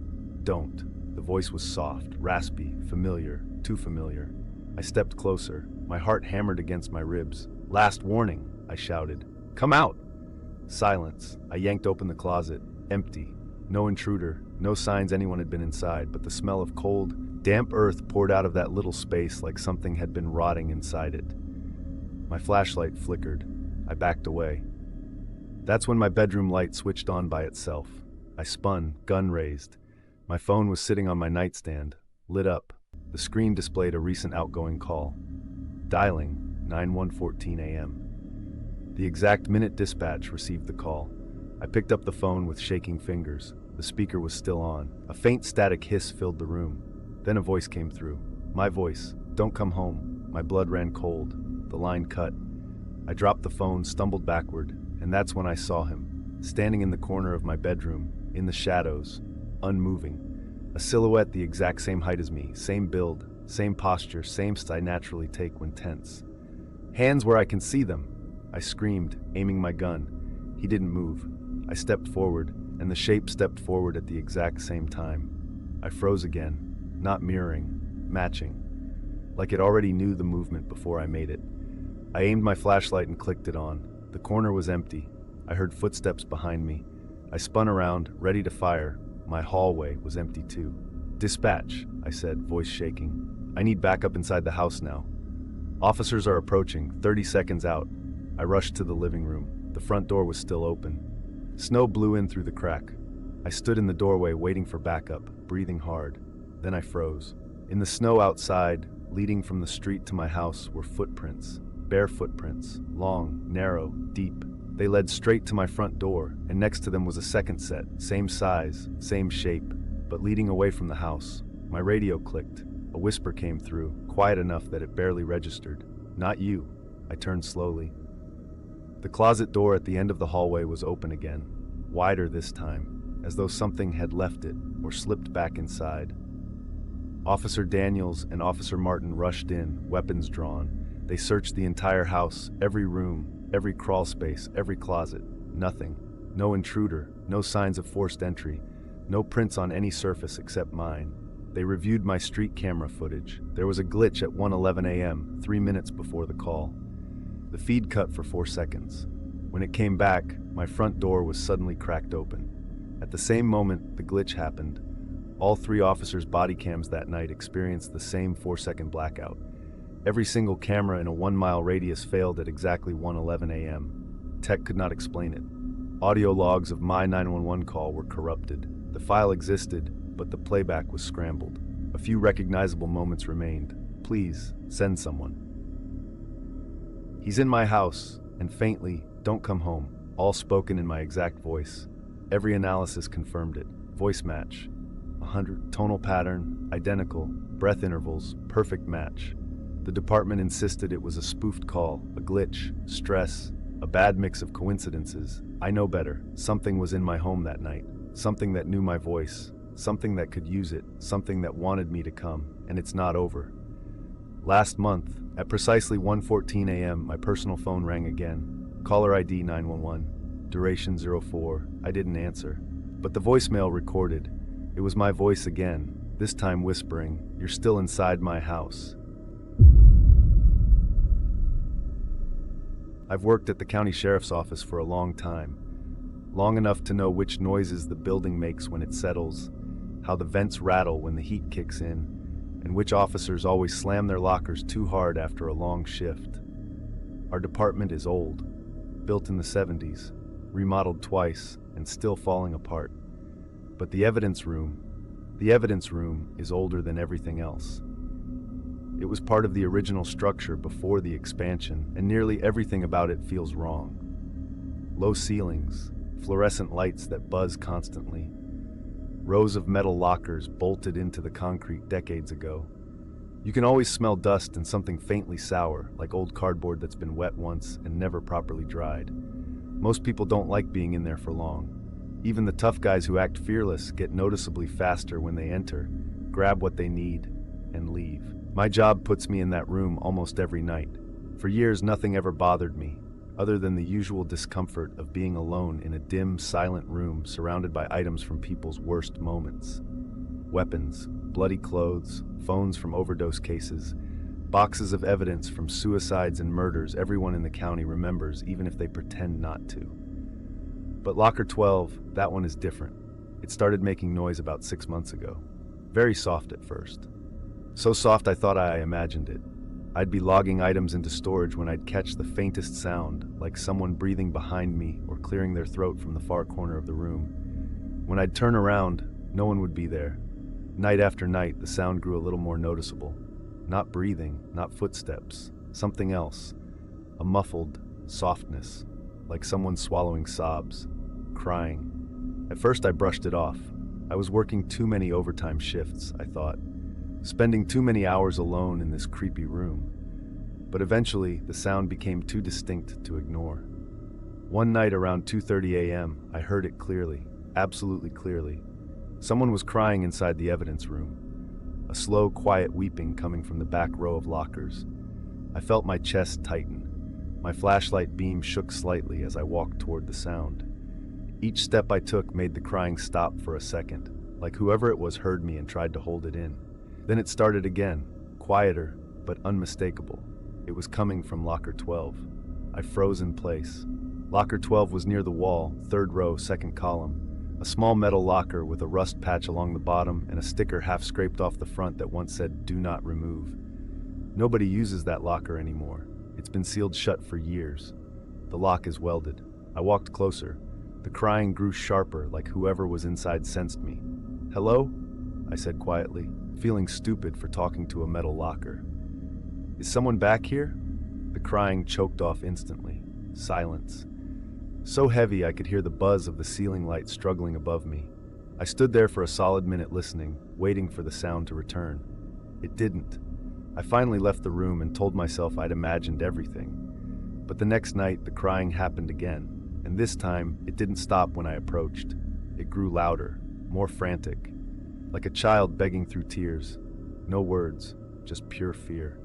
Speaker 1: "Don't." The voice was soft, raspy, familiar, too familiar. I stepped closer. My heart hammered against my ribs. "Last warning," I shouted. "Come out!" Silence. I yanked open the closet. Empty. No intruder. No signs anyone had been inside, but the smell of cold, damp earth poured out of that little space like something had been rotting inside it. My flashlight flickered. I backed away. That's when my bedroom light switched on by itself. I spun, gun raised. My phone was sitting on my nightstand, lit up. The screen displayed a recent outgoing call. Dialing, 9:14 a.m. The exact minute dispatch received the call. I picked up the phone with shaking fingers. The speaker was still on. A faint static hiss filled the room. Then a voice came through. My voice. "Don't come home." My blood ran cold. The line cut. I dropped the phone, stumbled backward, and that's when I saw him, standing in the corner of my bedroom, in the shadows, unmoving. A silhouette the exact same height as me, same build, same posture, same I naturally take when tense. "Hands where I can see them!" I screamed, aiming my gun. He didn't move. I stepped forward, and the shape stepped forward at the exact same time. I froze again, not mirroring, matching, like it already knew the movement before I made it. I aimed my flashlight and clicked it on. The corner was empty. I heard footsteps behind me. I spun around, ready to fire. My hallway was empty too. "Dispatch," I said, voice shaking. "I need backup inside the house now. Officers are approaching, 30 seconds out." I rushed to the living room. The front door was still open. Snow blew in through the crack. I stood in the doorway waiting for backup, breathing hard. Then I froze. In the snow outside, leading from the street to my house, were footprints. Bare footprints, long, narrow, deep. They led straight to my front door, and next to them was a second set, same size, same shape, but leading away from the house. My radio clicked. A whisper came through, quiet enough that it barely registered. "Not you." I turned slowly. The closet door at the end of the hallway was open again, wider this time, as though something had left it or slipped back inside. Officer Daniels and Officer Martin rushed in, weapons drawn. They searched the entire house, every room, every crawl space, every closet. Nothing. No intruder, no signs of forced entry, no prints on any surface except mine. They reviewed my street camera footage. There was a glitch at 1:11 a.m., 3 minutes before the call. The feed cut for 4 seconds. When it came back, my front door was suddenly cracked open. At the same moment the glitch happened, all 3 officers' body cams that night experienced the same 4-second blackout. Every single camera in a 1-mile radius failed at exactly 1:11 a.m. Tech could not explain it. Audio logs of my 911 call were corrupted. The file existed, but the playback was scrambled. A few recognizable moments remained. "Please, send someone." "He's in my house," and faintly, "Don't come home," all spoken in my exact voice. Every analysis confirmed it. Voice match. 100. Tonal pattern, identical. Breath intervals, perfect match. The department insisted it was a spoofed call, a glitch, stress, a bad mix of coincidences. I know better. Something was in my home that night. Something that knew my voice. Something that could use it. Something that wanted me to come. And it's not over. Last month, at precisely 1:14 a.m., my personal phone rang again. Caller ID 911. Duration 04. I didn't answer. But the voicemail recorded. It was my voice again, this time whispering, "You're still inside my house." I've worked at the county sheriff's office for a long time. Long enough to know which noises the building makes when it settles, how the vents rattle when the heat kicks in, and which officers always slam their lockers too hard after a long shift. Our department is old, built in the 70s, remodeled twice, and still falling apart. But the evidence room is older than everything else. It was part of the original structure before the expansion, and nearly everything about it feels wrong. Low ceilings, fluorescent lights that buzz constantly, rows of metal lockers bolted into the concrete decades ago. You can always smell dust and something faintly sour, like old cardboard that's been wet once and never properly dried. Most people don't like being in there for long. Even the tough guys who act fearless get noticeably faster when they enter, grab what they need, and leave. My job puts me in that room almost every night. For years, nothing ever bothered me, other than the usual discomfort of being alone in a dim, silent room surrounded by items from people's worst moments. Weapons, bloody clothes, phones from overdose cases, boxes of evidence from suicides and murders everyone in the county remembers, even if they pretend not to. But Locker 12, that one is different. It started making noise about 6 months ago. Very soft at first. So soft I thought I imagined it. I'd be logging items into storage when I'd catch the faintest sound, like someone breathing behind me or clearing their throat from the far corner of the room. When I'd turn around, no one would be there. Night after night, the sound grew a little more noticeable. Not breathing, not footsteps, something else. A muffled softness, like someone swallowing sobs, crying. At first I brushed it off. I was working too many overtime shifts, I thought. Spending too many hours alone in this creepy room. But eventually, the sound became too distinct to ignore. One night around 2:30 a.m., I heard it clearly, absolutely clearly. Someone was crying inside the evidence room. A slow, quiet weeping coming from the back row of lockers. I felt my chest tighten. My flashlight beam shook slightly as I walked toward the sound. Each step I took made the crying stop for a second, like whoever it was heard me and tried to hold it in. Then it started again, quieter, but unmistakable. It was coming from Locker 12. I froze in place. Locker 12 was near the wall, 3rd row, 2nd column. A small metal locker with a rust patch along the bottom and a sticker half scraped off the front that once said, "Do not remove." Nobody uses that locker anymore. It's been sealed shut for years. The lock is welded. I walked closer. The crying grew sharper, like whoever was inside sensed me. "Hello?" I said quietly, feeling stupid for talking to a metal locker. "Is someone back here?" The crying choked off instantly. Silence. So heavy I could hear the buzz of the ceiling light struggling above me. I stood there for a solid minute listening, waiting for the sound to return. It didn't. I finally left the room and told myself I'd imagined everything. But the next night, the crying happened again, and this time, it didn't stop when I approached. It grew louder, more frantic, like a child begging through tears. No words, just pure fear.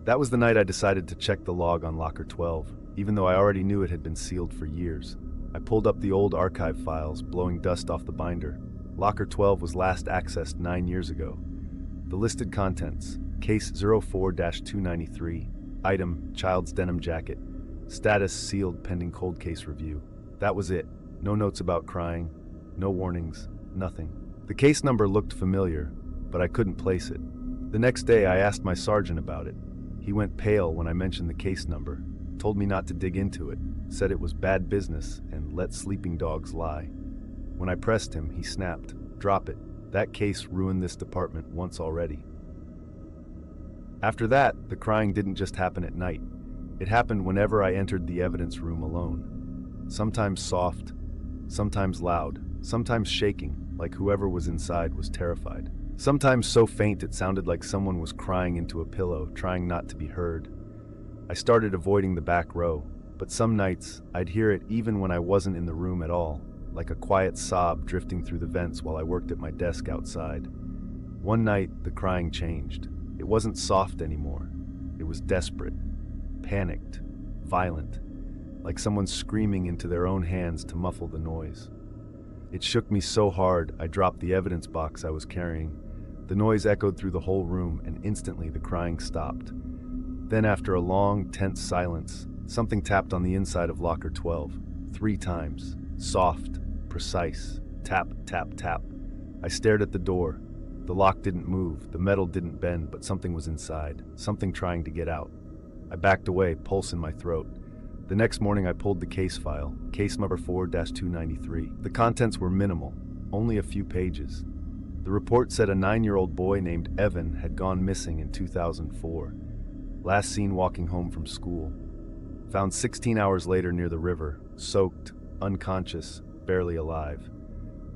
Speaker 1: That was the night I decided to check the log on Locker 12, even though I already knew it had been sealed for years. I pulled up the old archive files, blowing dust off the binder. Locker 12 was last accessed 9 years ago. The listed contents: Case 04-293, item, child's denim jacket, status sealed pending cold case review. That was it. No notes about crying, no warnings, nothing. The case number looked familiar, but I couldn't place it. The next day I asked my sergeant about it. He went pale when I mentioned the case number, told me not to dig into it, said it was bad business and let sleeping dogs lie. When I pressed him, he snapped, "Drop it. That case ruined this department once already." After that, the crying didn't just happen at night. It happened whenever I entered the evidence room alone. Sometimes soft, sometimes loud, sometimes shaking, like whoever was inside was terrified. Sometimes so faint it sounded like someone was crying into a pillow, trying not to be heard. I started avoiding the back row, but some nights I'd hear it even when I wasn't in the room at all, like a quiet sob drifting through the vents while I worked at my desk outside. One night, the crying changed. It wasn't soft anymore. It was desperate, panicked, violent, like someone screaming into their own hands to muffle the noise. It shook me so hard I dropped the evidence box I was carrying. The noise echoed through the whole room, and instantly the crying stopped. Then, after a long, tense silence, something tapped on the inside of Locker 12, 3 times. Soft, precise, tap, tap, tap. I stared at the door. The lock didn't move, the metal didn't bend, but something was inside, something trying to get out. I backed away, pulse in my throat. The next morning I pulled the case file, case number 4-293. The contents were minimal. only a few pages. The report said a 9-year-old boy named Evan had gone missing in 2004. Last seen walking home from school. Found 16 hours later near the river, soaked, unconscious, barely alive.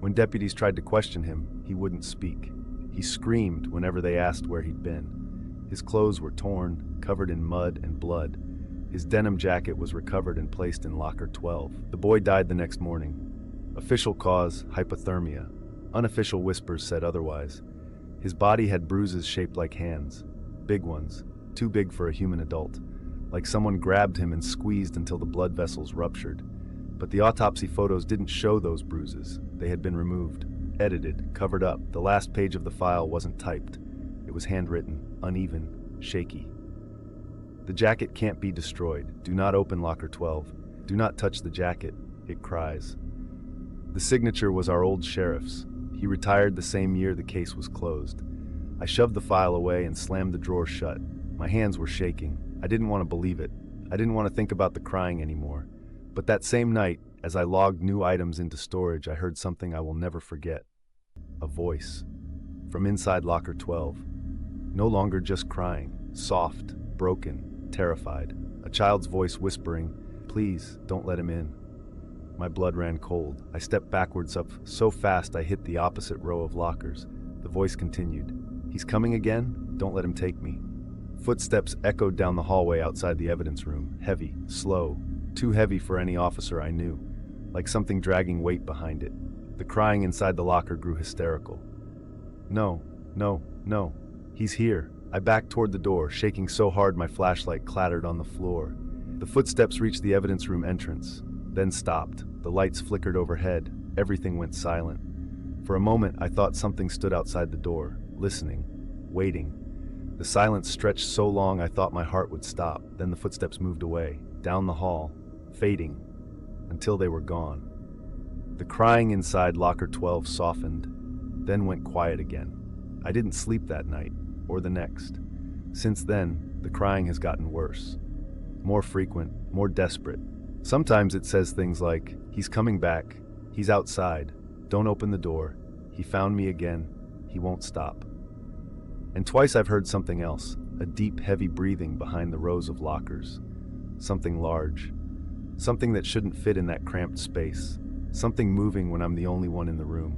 Speaker 1: When deputies tried to question him, he wouldn't speak. He screamed whenever they asked where he'd been. His clothes were torn, covered in mud and blood. His denim jacket was recovered and placed in locker 12. The boy died the next morning. Official cause, hypothermia. Unofficial whispers said otherwise. His body had bruises shaped like hands. Big ones, too big for a human adult. Like someone grabbed him and squeezed until the blood vessels ruptured. But the autopsy photos didn't show those bruises. They had been removed, edited, covered up. The last page of the file wasn't typed. It was handwritten, uneven, shaky. The jacket can't be destroyed. Do not open locker 12. Do not touch the jacket, it cries. The signature was our old sheriff's. He retired the same year the case was closed. I shoved the file away and slammed the drawer shut. My hands were shaking. I didn't want to believe it. I didn't want to think about the crying anymore. But that same night, as I logged new items into storage, I heard something I will never forget. A voice. From inside locker 12. No longer just crying. Soft, broken, terrified. A child's voice whispering, "Please, don't let him in." My blood ran cold. I stepped backwards up so fast I hit the opposite row of lockers. The voice continued, "He's coming again? Don't let him take me." Footsteps echoed down the hallway outside the evidence room, heavy, slow, too heavy for any officer I knew, like something dragging weight behind it. The crying inside the locker grew hysterical. "No, no, no, he's here." I backed toward the door, shaking so hard my flashlight clattered on the floor. The footsteps reached the evidence room entrance, then stopped. The lights flickered overhead. Everything went silent. For a moment, I thought something stood outside the door, listening, waiting. The silence stretched so long I thought my heart would stop. Then the footsteps moved away, down the hall, fading, until they were gone. The crying inside locker 12 softened, then went quiet again. I didn't sleep that night, or the next. Since then, the crying has gotten worse. More frequent, more desperate. Sometimes it says things like, "He's coming back. He's outside. Don't open the door. He found me again. He won't stop." And twice I've heard something else, a deep, heavy breathing behind the rows of lockers. Something large. Something that shouldn't fit in that cramped space. Something moving when I'm the only one in the room.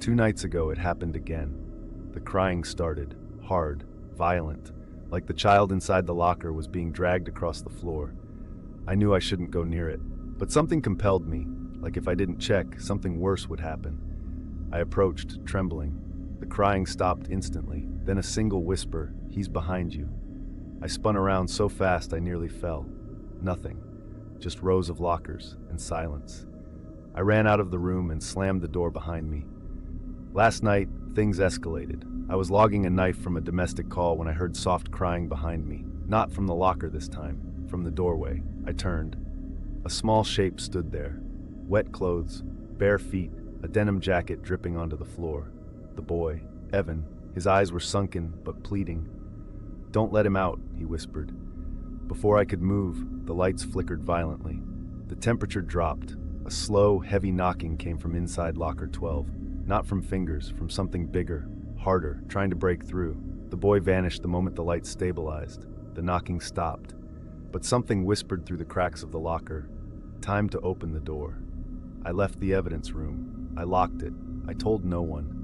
Speaker 1: 2 nights ago it happened again. The crying started, hard, violent, like the child inside the locker was being dragged across the floor. I knew I shouldn't go near it, but something compelled me, like if I didn't check, something worse would happen. I approached, trembling. The crying stopped instantly, then a single whisper, "He's behind you." I spun around so fast I nearly fell. Nothing, just rows of lockers and silence. I ran out of the room and slammed the door behind me. Last night, things escalated. I was logging a knife from a domestic call when I heard soft crying behind me. Not from the locker this time, from the doorway. I turned. A small shape stood there. Wet clothes, bare feet, a denim jacket dripping onto the floor. The boy, Evan, his eyes were sunken but pleading. "Don't let him out," he whispered. Before I could move, the lights flickered violently. The temperature dropped. A slow, heavy knocking came from inside locker 12. Not from fingers, from something bigger, harder, trying to break through. The boy vanished the moment the lights stabilized. The knocking stopped. But something whispered through the cracks of the locker, "Time to open the door." I left the evidence room. I locked it. I told no one.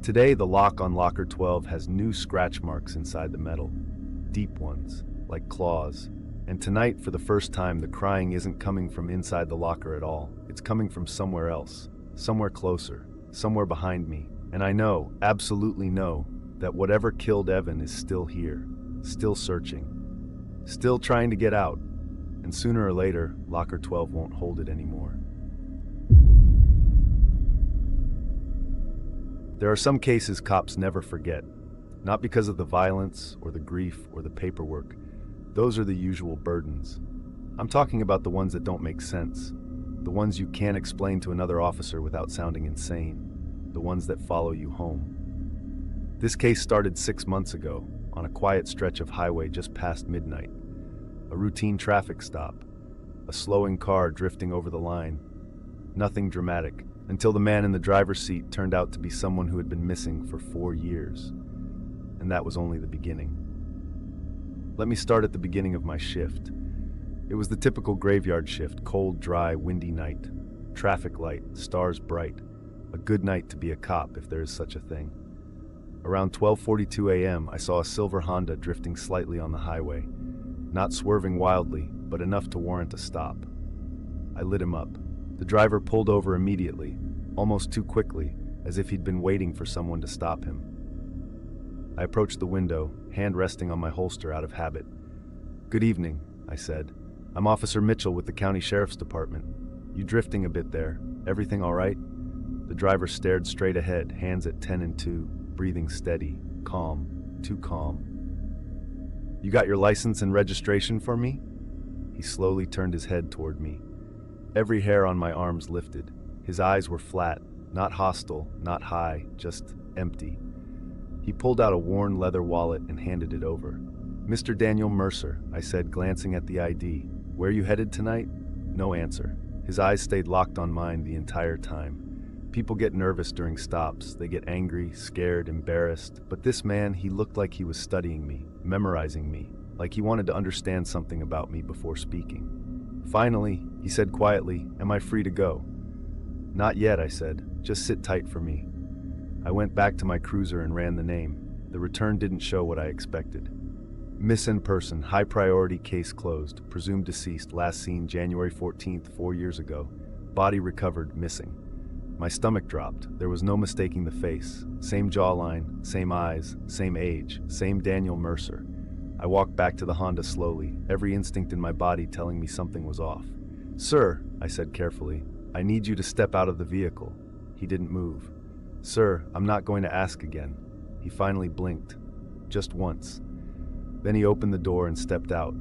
Speaker 1: Today, the lock on locker 12 has new scratch marks inside the metal. Deep ones, like claws. And tonight, for the first time, the crying isn't coming from inside the locker at all. It's coming from somewhere else, somewhere closer, somewhere behind me. And I know, absolutely know, that whatever killed Evan is still here, still searching. Still trying to get out, and sooner or later, locker 12 won't hold it anymore. There are some cases cops never forget, not because of the violence or the grief or the paperwork. Those are the usual burdens. I'm talking about the ones that don't make sense, the ones you can't explain to another officer without sounding insane, the ones that follow you home. This case started 6 months ago, on a quiet stretch of highway just past midnight. A routine traffic stop, a slowing car drifting over the line. Nothing dramatic, until the man in the driver's seat turned out to be someone who had been missing for 4 years. And that was only the beginning. Let me start at the beginning of my shift. It was the typical graveyard shift, cold, dry, windy night. Traffic light, stars bright. A good night to be a cop, if there is such a thing. Around 12:42 a.m., I saw a silver Honda drifting slightly on the highway. Not swerving wildly, but enough to warrant a stop. I lit him up. The driver pulled over immediately, almost too quickly, as if he'd been waiting for someone to stop him. I approached the window, hand resting on my holster out of habit. "Good evening," I said. "I'm Officer Mitchell with the County Sheriff's Department. You drifting a bit there. Everything all right?" The driver stared straight ahead, hands at 10 and 2, breathing steady, calm, too calm. "You got your license and registration for me?" He slowly turned his head toward me. Every hair on my arms lifted. His eyes were flat, not hostile, not high, just empty. He pulled out a worn leather wallet and handed it over. "Mr. Daniel Mercer," I said, glancing at the ID. "Where you headed tonight?" No answer. His eyes stayed locked on mine the entire time. People get nervous during stops. They get angry, scared, embarrassed. But this man, he looked like he was studying me, memorizing me, like he wanted to understand something about me before speaking. Finally, he said quietly, "Am I free to go?" "Not yet," I said. "Just sit tight for me." I went back to my cruiser and ran the name. The return didn't show what I expected. Missing person, high priority, case closed, presumed deceased, last seen January 14th, 4 years ago. Body recovered, missing. My stomach dropped. There was no mistaking the face. Same jawline, same eyes, same age, same Daniel Mercer. I walked back to the Honda slowly, every instinct in my body telling me something was off. "Sir," I said carefully, "I need you to step out of the vehicle." He didn't move. "Sir, I'm not going to ask again." He finally blinked. Just once. Then he opened the door and stepped out.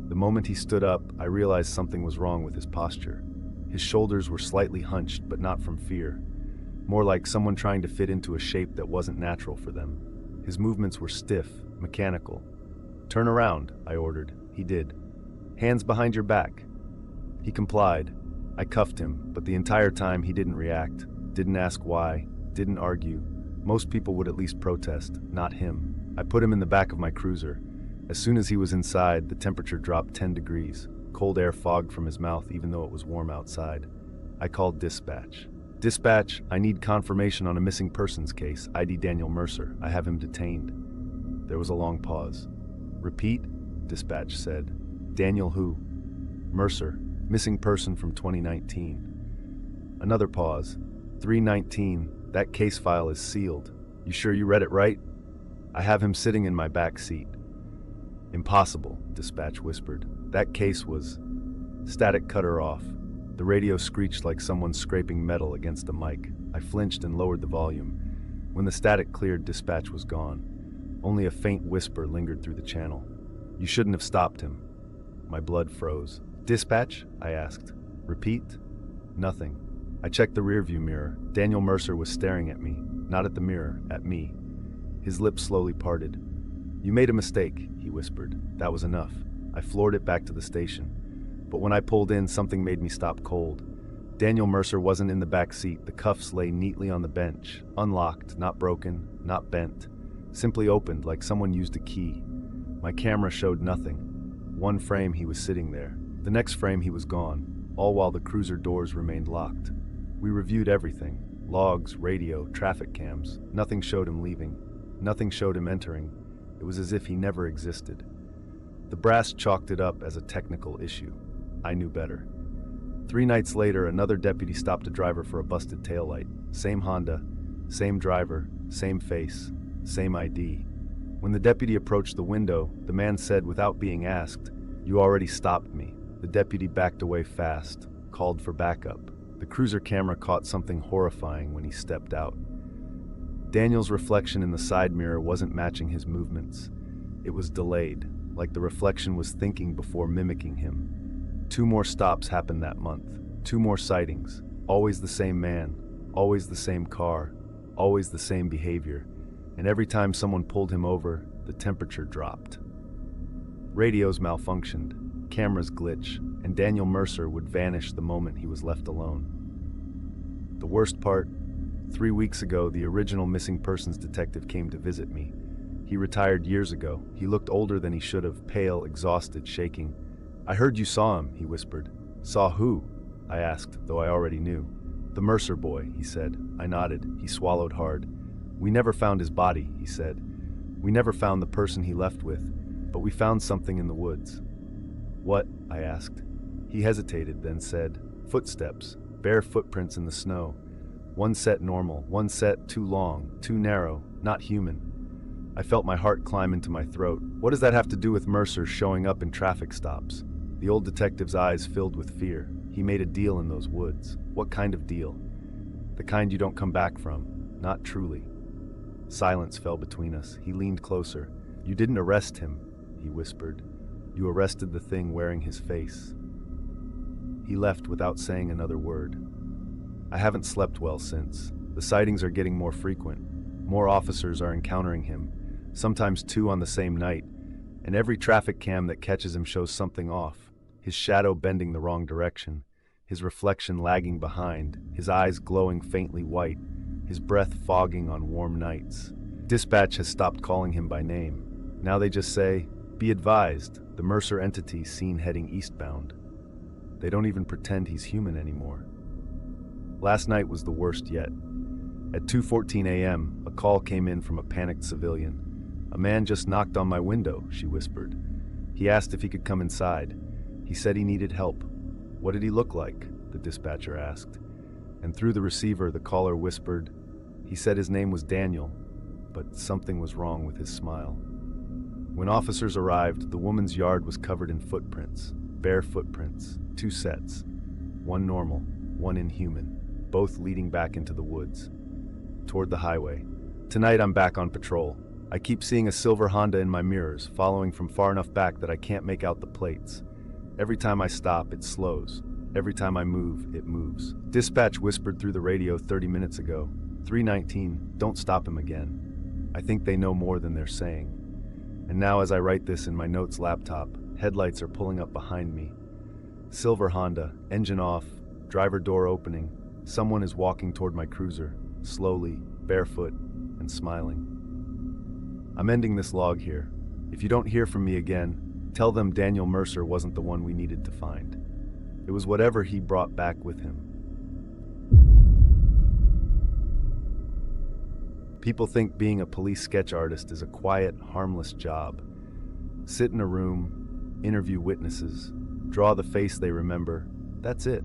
Speaker 1: The moment he stood up, I realized something was wrong with his posture. His shoulders were slightly hunched, but not from fear. More like someone trying to fit into a shape that wasn't natural for them. His movements were stiff, mechanical. "Turn around," I ordered. He did. "Hands behind your back." He complied. I cuffed him, but the entire time he didn't react, didn't ask why, didn't argue. Most people would at least protest, not him. I put him in the back of my cruiser. As soon as he was inside, the temperature dropped 10 degrees. Cold air fogged from his mouth even though it was warm outside. I called dispatch. "Dispatch, I need confirmation on a missing persons case. ID Daniel Mercer. I have him detained." There was a long pause. "Repeat?" dispatch said. "Daniel who?" "Mercer. Missing person from 2019. Another pause. 319. That case file is sealed. You sure you read it right? I have him sitting in my back seat. "Impossible," dispatch whispered. "That case was..." Static cut her off. The radio screeched like someone scraping metal against a mic. I flinched and lowered the volume. When the static cleared, dispatch was gone. Only a faint whisper lingered through the channel. "You shouldn't have stopped him." My blood froze. "Dispatch?" I asked. "Repeat?" Nothing. I checked the rearview mirror. Daniel Mercer was staring at me. Not at the mirror, at me. His lips slowly parted. "You made a mistake," he whispered. That was enough. I floored it back to the station. But when I pulled in, something made me stop cold. Daniel Mercer wasn't in the back seat. The cuffs lay neatly on the bench, unlocked, not broken, not bent, simply opened like someone used a key. My camera showed nothing. One frame he was sitting there. The next frame he was gone, all while the cruiser doors remained locked. We reviewed everything. Logs, radio, traffic cams. Nothing showed him leaving. Nothing showed him entering. It was as if he never existed. The brass chalked it up as a technical issue. I knew better. 3 nights later, another deputy stopped a driver for a busted taillight. Same Honda, same driver, same face, same ID. When the deputy approached the window, the man said without being asked, "You already stopped me." The deputy backed away fast, called for backup. The cruiser camera caught something horrifying when he stepped out. Daniel's reflection in the side mirror wasn't matching his movements. It was delayed, like the reflection was thinking before mimicking him. 2 more stops happened that month. 2 more sightings. Always the same man, always the same car, always the same behavior. And every time someone pulled him over, the temperature dropped. Radios malfunctioned, cameras glitch, and Daniel Mercer would vanish the moment he was left alone. The worst part, 3 weeks ago, the original missing persons detective came to visit me. He retired years ago. He looked older than he should have, pale, exhausted, shaking. "I heard you saw him," he whispered. "Saw who?" I asked, though I already knew. "The Mercer boy," he said. I nodded. He swallowed hard. "We never found his body," he said. "We never found the person he left with, but we found something in the woods." "What?" I asked. He hesitated, then said, "Footsteps, bare footprints in the snow. One set normal, one set too long, too narrow, not human." I felt my heart climb into my throat. What does that have to do with Mercer showing up in traffic stops? The old detective's eyes filled with fear. He made a deal in those woods. What kind of deal? The kind you don't come back from. Not truly. Silence fell between us. He leaned closer. "You didn't arrest him," he whispered. "You arrested the thing wearing his face." He left without saying another word. I haven't slept well since. The sightings are getting more frequent. More officers are encountering him, sometimes two on the same night, and every traffic cam that catches him shows something off. His shadow bending the wrong direction, his reflection lagging behind, his eyes glowing faintly white, his breath fogging on warm nights. Dispatch has stopped calling him by name. Now they just say, "Be advised, the Mercer entity seen heading eastbound." They don't even pretend he's human anymore. Last night was the worst yet. At 2:14 a.m., a call came in from a panicked civilian. "A man just knocked on my window," she whispered. "He asked if he could come inside. He said he needed help." "What did he look like?" the dispatcher asked. And through the receiver, the caller whispered, "He said his name was Daniel, but something was wrong with his smile." When officers arrived, the woman's yard was covered in footprints, bare footprints, two sets, one normal, one inhuman, both leading back into the woods, toward the highway. Tonight I'm back on patrol. I keep seeing a silver Honda in my mirrors, following from far enough back that I can't make out the plates. Every time I stop, it slows. Every time I move, it moves. Dispatch whispered through the radio 30 minutes ago. 319, don't stop him again. I think they know more than they're saying. And now as I write this in my notes laptop, headlights are pulling up behind me. Silver Honda, engine off, driver door opening. Someone is walking toward my cruiser, slowly, barefoot, and smiling. I'm ending this log here. If you don't hear from me again, tell them Daniel Mercer wasn't the one we needed to find. It was whatever he brought back with him. People think being a police sketch artist is a quiet, harmless job. Sit in a room, interview witnesses, draw the face they remember. That's it.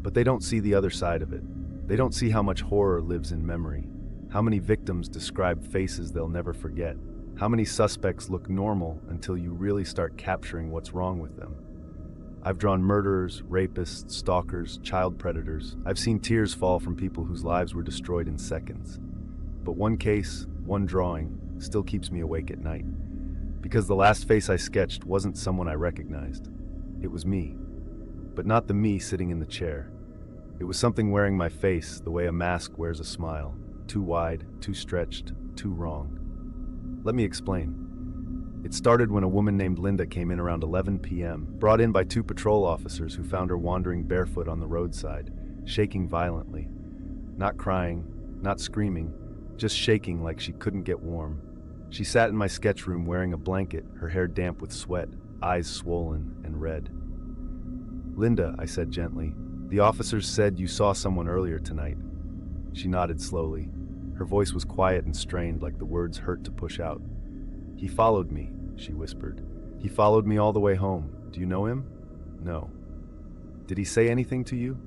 Speaker 1: But they don't see the other side of it. They don't see how much horror lives in memory, how many victims describe faces they'll never forget, how many suspects look normal until you really start capturing what's wrong with them. I've drawn murderers, rapists, stalkers, child predators. I've seen tears fall from people whose lives were destroyed in seconds. But one case, one drawing, still keeps me awake at night. Because the last face I sketched wasn't someone I recognized. It was me. But not the me sitting in the chair. It was something wearing my face the way a mask wears a smile. Too wide, too stretched, too wrong. Let me explain. It started when a woman named Linda came in around 11 p.m., brought in by two patrol officers who found her wandering barefoot on the roadside, shaking violently. Not crying, not screaming, just shaking like she couldn't get warm. She sat in my sketch room wearing a blanket, her hair damp with sweat, eyes swollen and red. "Linda," I said gently, "the officers said you saw someone earlier tonight." She nodded slowly. Her voice was quiet and strained, like the words hurt to push out. "He followed me," she whispered. "He followed me all the way home. Do you know him?" "No." "Did he say anything to you?"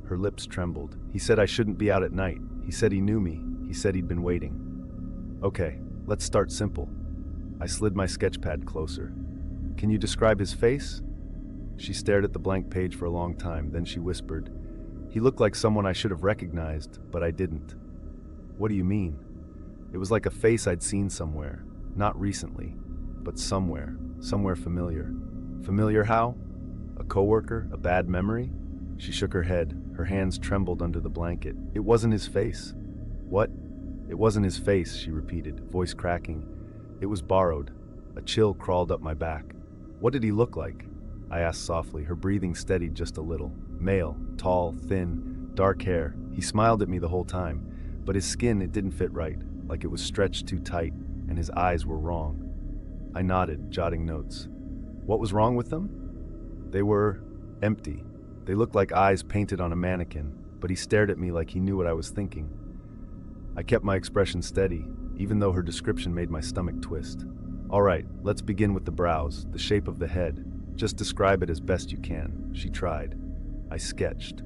Speaker 1: Her lips trembled. "He said I shouldn't be out at night. He said he knew me. He said he'd been waiting." "Okay, let's start simple." I slid my sketch pad closer. "Can you describe his face?" She stared at the blank page for a long time, then she whispered, "He looked like someone I should have recognized, but I didn't." "What do you mean?" It was like a face I'd seen somewhere. Not recently, but somewhere familiar. Familiar how? A coworker? A bad memory? She shook her head. Her hands trembled under the blanket. "It wasn't his face." "What?" "It wasn't his face," she repeated, voice cracking. "It was borrowed." A chill crawled up my back. "What did he look like?" I asked softly, her breathing steadied just a little. "Male, tall, thin, dark hair. He smiled at me the whole time, but his skin, it didn't fit right, like it was stretched too tight, and his eyes were wrong. I nodded, jotting notes. What was wrong with them? They were empty. They looked like eyes painted on a mannequin, but he stared at me like he knew what I was thinking. I kept my expression steady, even though her description made my stomach twist. All right, let's begin with the brows, the shape of the head. Just describe it as best you can, she tried. I sketched.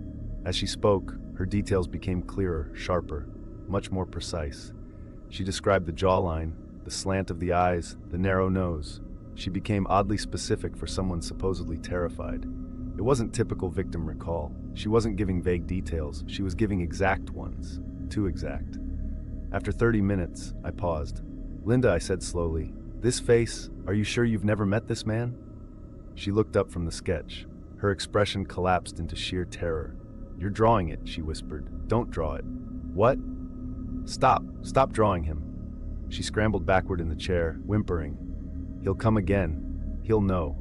Speaker 1: As she spoke, her details became clearer, sharper, much more precise. She described the jawline, the slant of the eyes, the narrow nose. She became oddly specific for someone supposedly terrified. It wasn't typical victim recall. She wasn't giving vague details. She was giving exact ones. Too exact. After 30 minutes, I paused. Linda, I said slowly, this face, are you sure you've never met this man? She looked up from the sketch. Her expression collapsed into sheer terror. You're drawing it, she whispered. Don't draw it. What? Stop drawing him. She scrambled backward in the chair, whimpering. He'll come again. He'll know.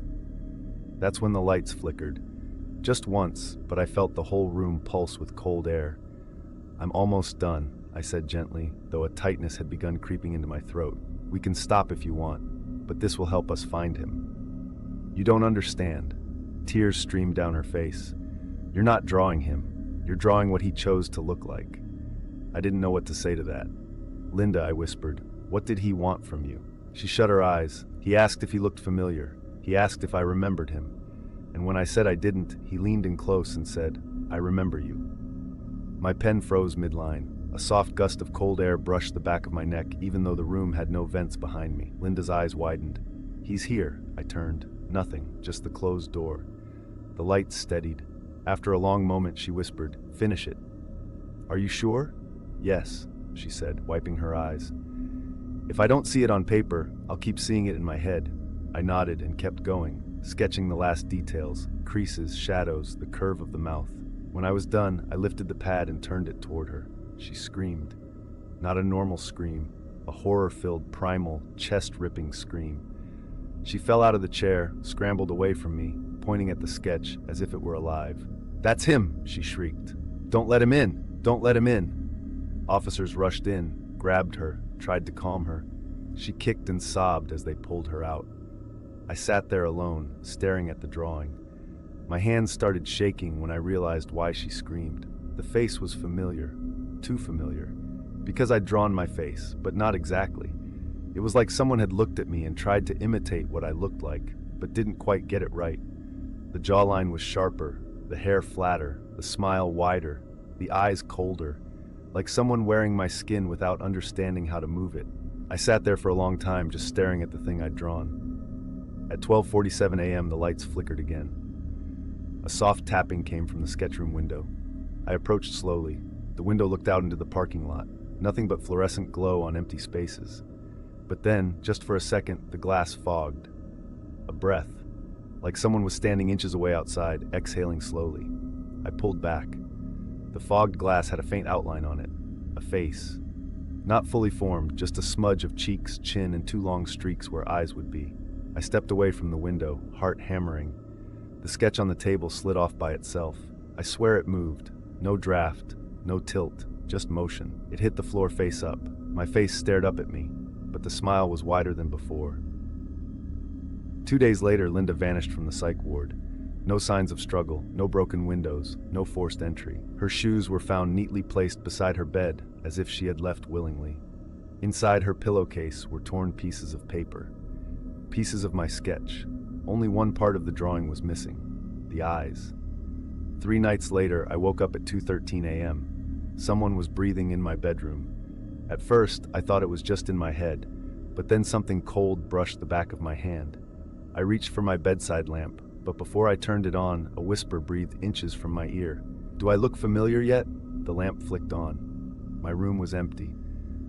Speaker 1: That's when the lights flickered. Just once, but I felt the whole room pulse with cold air. I'm almost done, I said gently, though a tightness had begun creeping into my throat. We can stop if you want, but this will help us find him. You don't understand. Tears streamed down her face. You're not drawing him. You're drawing what he chose to look like. I didn't know what to say to that. Linda, I whispered, what did he want from you? She shut her eyes. He asked if he looked familiar. He asked if I remembered him. And when I said I didn't, he leaned in close and said, I remember you. My pen froze midline. A soft gust of cold air brushed the back of my neck, even though the room had no vents behind me. Linda's eyes widened. He's here, I turned. Nothing, just the closed door. The lights steadied. After a long moment, she whispered, finish it. Are you sure? Yes, she said, wiping her eyes. If I don't see it on paper, I'll keep seeing it in my head. I nodded and kept going, sketching the last details, creases, shadows, the curve of the mouth. When I was done, I lifted the pad and turned it toward her. She screamed. Not a normal scream, a horror-filled, primal, chest-ripping scream. She fell out of the chair, scrambled away from me, pointing at the sketch as if it were alive. That's him, she shrieked. Don't let him in! Don't let him in! Officers rushed in, grabbed her, tried to calm her. She kicked and sobbed as they pulled her out. I sat there alone, staring at the drawing. My hands started shaking when I realized why she screamed. The face was familiar, too familiar. Because I'd drawn my face, but not exactly. It was like someone had looked at me and tried to imitate what I looked like, but didn't quite get it right. The jawline was sharper, the hair flatter, the smile wider, the eyes colder, like someone wearing my skin without understanding how to move it. I sat there for a long time just staring at the thing I'd drawn. At 12:47 a.m., the lights flickered again. A soft tapping came from the sketchroom window. I approached slowly. The window looked out into the parking lot, nothing but fluorescent glow on empty spaces. But then, just for a second, the glass fogged. A breath, like someone was standing inches away outside, exhaling slowly. I pulled back. The fogged glass had a faint outline on it, a face. Not fully formed, just a smudge of cheeks, chin, and two long streaks where eyes would be. I stepped away from the window, heart hammering. The sketch on the table slid off by itself. I swear it moved. No draft, no tilt, just motion. It hit the floor face up. My face stared up at me, but the smile was wider than before. 2 days later, Linda vanished from the psych ward. No signs of struggle, no broken windows, no forced entry. Her shoes were found neatly placed beside her bed, as if she had left willingly. Inside her pillowcase were torn pieces of paper. Pieces of my sketch. Only one part of the drawing was missing, the eyes. 3 nights later, I woke up at 2:13 a.m. Someone was breathing in my bedroom. At first, I thought it was just in my head, but then something cold brushed the back of my hand. I reached for my bedside lamp, but before I turned it on, a whisper breathed inches from my ear. Do I look familiar yet? The lamp flicked on. My room was empty,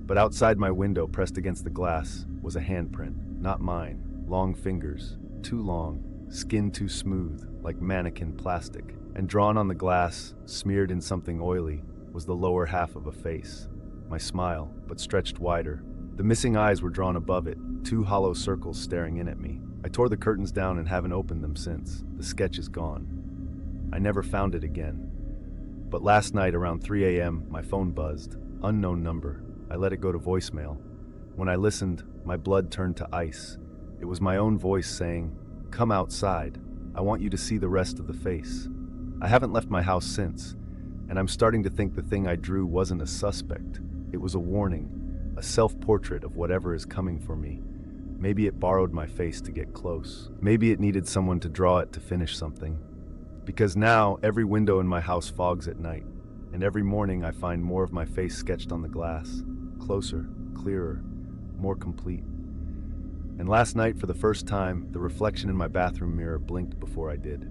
Speaker 1: but outside my window, pressed against the glass, was a handprint, not mine. Long fingers, too long, skin too smooth, like mannequin plastic. And drawn on the glass, smeared in something oily, was the lower half of a face. My smile, but stretched wider. The missing eyes were drawn above it, 2 hollow circles staring in at me. I tore the curtains down and haven't opened them since. The sketch is gone. I never found it again. But last night around 3 a.m., my phone buzzed. Unknown number. I let it go to voicemail. When I listened, my blood turned to ice. It was my own voice saying, "Come outside. I want you to see the rest of the face." I haven't left my house since, and I'm starting to think the thing I drew wasn't a suspect. It was a warning, a self-portrait of whatever is coming for me. Maybe it borrowed my face to get close. Maybe it needed someone to draw it to finish something. Because now, every window in my house fogs at night, and every morning I find more of my face sketched on the glass. Closer, clearer, more complete. And last night, for the first time, the reflection in my bathroom mirror blinked before I did.